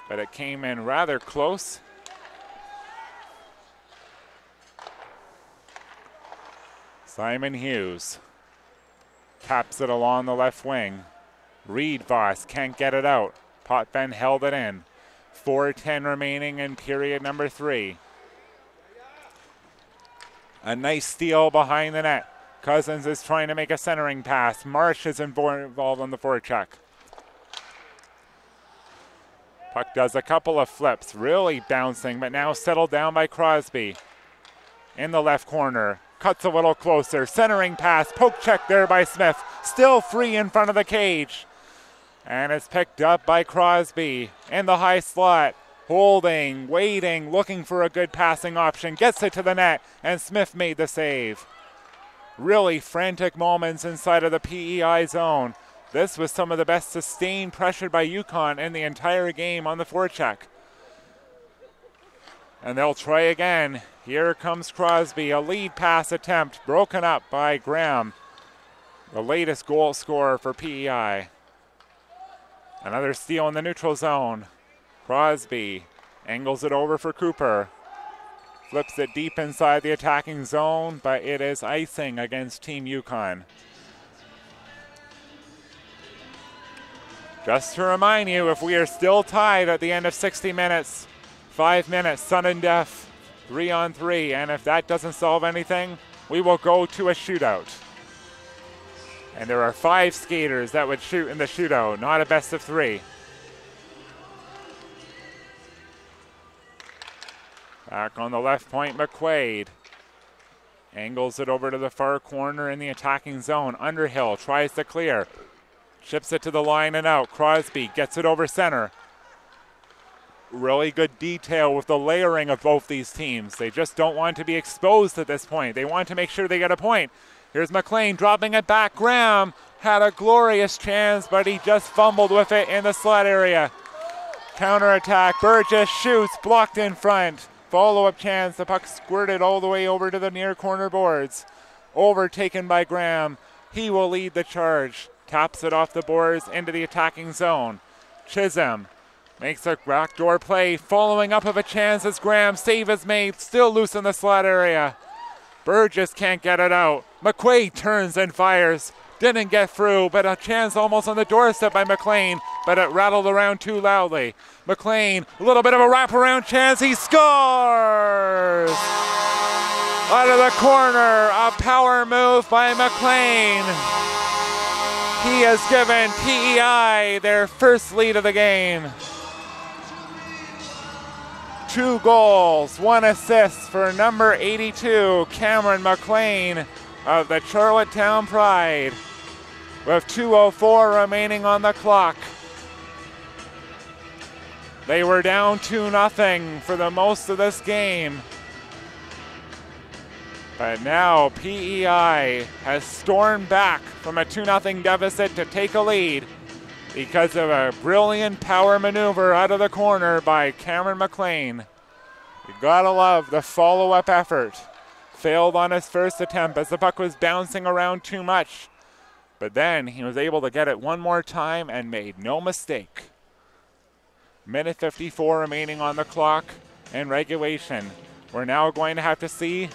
Speaker 1: but it came in rather close. Simon Hughes taps it along the left wing. Reed Voss can't get it out. Potvin held it in. 4:10 remaining in period number 3. A nice steal behind the net. Cousins is trying to make a centering pass. Marsh is involved on the forecheck. Puck does a couple of flips, really bouncing, but now settled down by Crosby. In the left corner. Cuts a little closer, centering pass, poke check there by Smith. Still free in front of the cage. And it's picked up by Crosby in the high slot. Holding, waiting, looking for a good passing option. Gets it to the net, and Smith made the save. Really frantic moments inside of the PEI zone. This was some of the best sustained pressure by Yukon in the entire game on the forecheck. And they'll try again. Here comes Crosby, a lead pass attempt broken up by Graham, the latest goal scorer for PEI. Another steal in the neutral zone. Crosby angles it over for Cooper. Flips it deep inside the attacking zone, but it is icing against Team Yukon. Just to remind you, if we are still tied at the end of 60 minutes, 5 minutes, sudden death, 3-on-3, and if that doesn't solve anything, we will go to a shootout. And there are 5 skaters that would shoot in the shootout, not a best of 3. Back on the left point, McQuaid angles it over to the far corner in the attacking zone. Underhill tries to clear, chips it to the line and out. Crosby gets it over center. Really good detail with the layering of both these teams. They just don't want to be exposed at this point. They want to make sure they get a point. Here's McLean dropping it back. Graham had a glorious chance, but he just fumbled with it in the slot area. Counterattack. Burgess shoots, blocked in front. Follow-up chance. The puck squirted all the way over to the near corner boards. Overtaken by Graham. He will lead the charge. Taps it off the boards into the attacking zone. Chisholm makes a backdoor play, following up of a chance as Graham. Save is made, still loose in the slot area. Burgess can't get it out. McQuaid turns and fires. Didn't get through, but a chance almost on the doorstep by McLean, but it rattled around too loudly. McLean, a little bit of a wraparound chance. He scores! Out of the corner, a power move by McLean. He has given PEI their first lead of the game. 2 goals, 1 assist for number 82, Cameron McLean of the Charlottetown Pride. with 2:04 remaining on the clock. They were down 2-0 for the most of this game. But now PEI has stormed back from a 2-0 deficit to take a lead because of a brilliant power maneuver out of the corner by Cameron McLean. You gotta love the follow-up effort. Failed on his first attempt as the puck was bouncing around too much. But then he was able to get it one more time and made no mistake. Minute 54 remaining on the clock in regulation. We're now going to have to see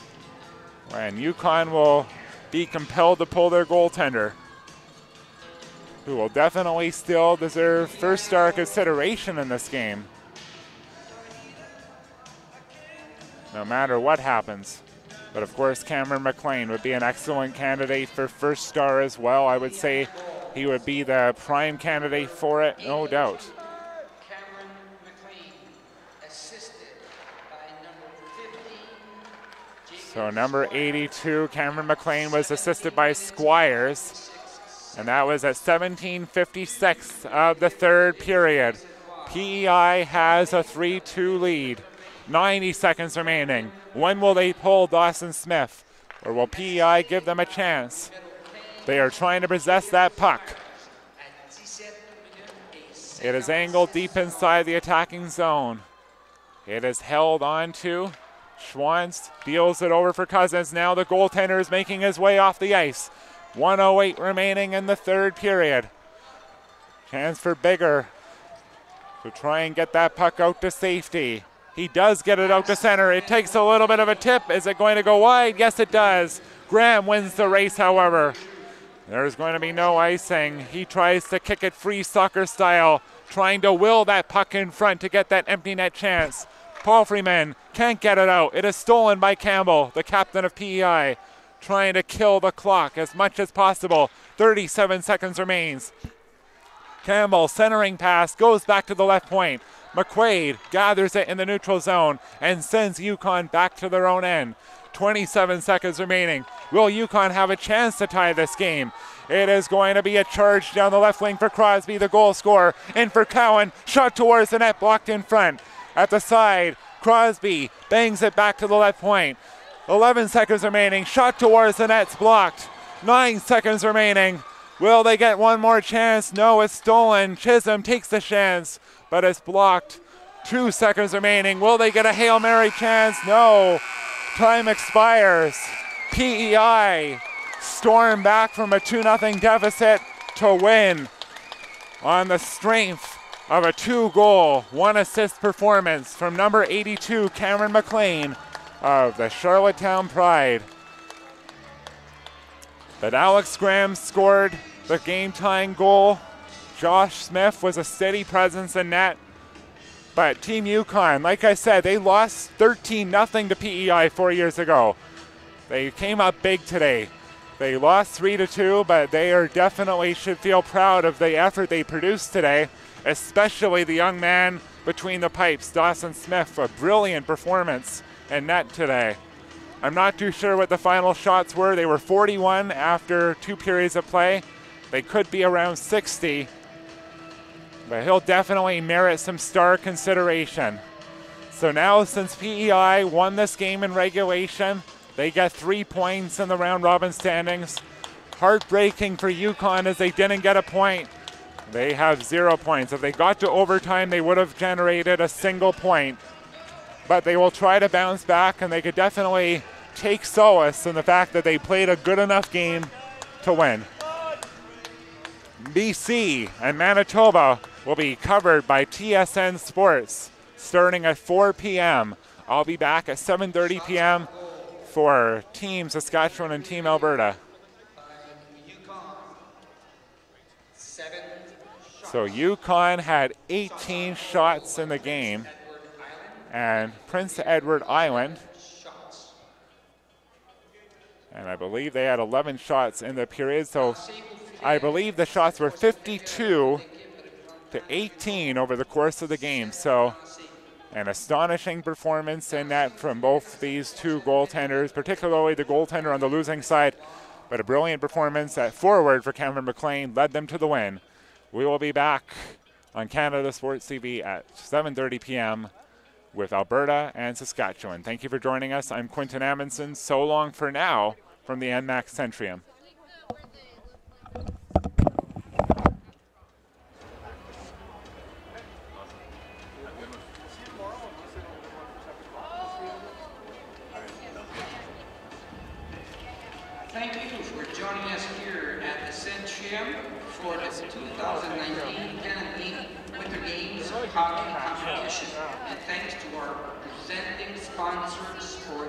Speaker 1: when Yukon will be compelled to pull their goaltender, who will definitely still deserve first star consideration in this game, no matter what happens. But of course, Cameron McLean would be an excellent candidate for first star as well. I would say he would be the prime candidate for it, no doubt.
Speaker 2: Cameron McLean, assisted by number 50.
Speaker 1: So number 82, Cameron McLean, was assisted by Squires, and that was at 17:56 of the third period. PEI has a 3-2 lead. 90 seconds remaining. When will they pull Dawson Smith, or will PEI give them a chance? They are trying to possess that puck. It is angled deep inside the attacking zone. It is held on to. Schwantz deals it over for Cousins. Now the goaltender is making his way off the ice. 1:08 remaining in the third period. Chance for Bigger to try and get that puck out to safety. He does get it out to center. It takes a little bit of a tip. Is it going to go wide? Yes, it does. Graham wins the race, however. There's going to be no icing. He tries to kick it free soccer style, trying to will that puck in front to get that empty net chance. Paul Freeman can't get it out. It is stolen by Campbell, the captain of PEI, trying to kill the clock as much as possible. 37 seconds remains. Campbell centering pass goes back to the left point. McQuaid gathers it in the neutral zone and sends Yukon back to their own end. 27 seconds remaining. Will Yukon have a chance to tie this game? It is going to be a charge down the left wing for Crosby, the goal scorer. In for Cowan. Shot towards the net, blocked in front. At the side, Crosby bangs it back to the left point. 11 seconds remaining. Shot towards the net's blocked. 9 seconds remaining. Will they get one more chance? No, it's stolen. Chisholm takes the chance, but it's blocked. 2 seconds remaining. Will they get a Hail Mary chance? No. Time expires. PEI storm back from a 2-0 deficit to win on the strength of a 2-goal, 1-assist performance from number 82, Cameron McLean of the Charlottetown Pride. But Alex Graham scored the game-tying goal. Josh Smith was a steady presence in net. But Team Yukon, like I said, they lost 13-0 to PEI 4 years ago. They came up big today. They lost 3-2, but they are definitely should feel proud of the effort they produced today, especially the young man between the pipes, Dawson Smith, a brilliant performance in net today. I'm not too sure what the final shots were. They were 41 after 2 periods of play. They could be around 60, but he'll definitely merit some star consideration. So now, since PEI won this game in regulation, they get 3 points in the round robin standings. Heartbreaking for Yukon as they didn't get a point. They have 0 points. If they got to overtime, they would have generated a single point. But they will try to bounce back, and they could definitely take solace in the fact that they played a good enough game to win. BC and Manitoba will be covered by TSN Sports starting at 4 p.m. I'll be back at 7:30 p.m. for Team Saskatchewan and Team Alberta. So Yukon had 18 shots in the game, and Prince Edward Island, and I believe they had 11 shots in the period, so I believe the shots were 52 to 18 over the course of the game. So an astonishing performance in that from both these two goaltenders, particularly the goaltender on the losing side. but a brilliant performance at forward for Cameron McLean led them to the win. We will be back on Canada Sports TV at 7:30 p.m. with Alberta and Saskatchewan. Thank you for joining us. I'm Quentin Amundsen. So long for now from the NMAX Centrium.
Speaker 2: Thank you for joining us here at the Centrium for the 2019 Canadian Winter Games hockey competition. And thanks to our presenting sponsors for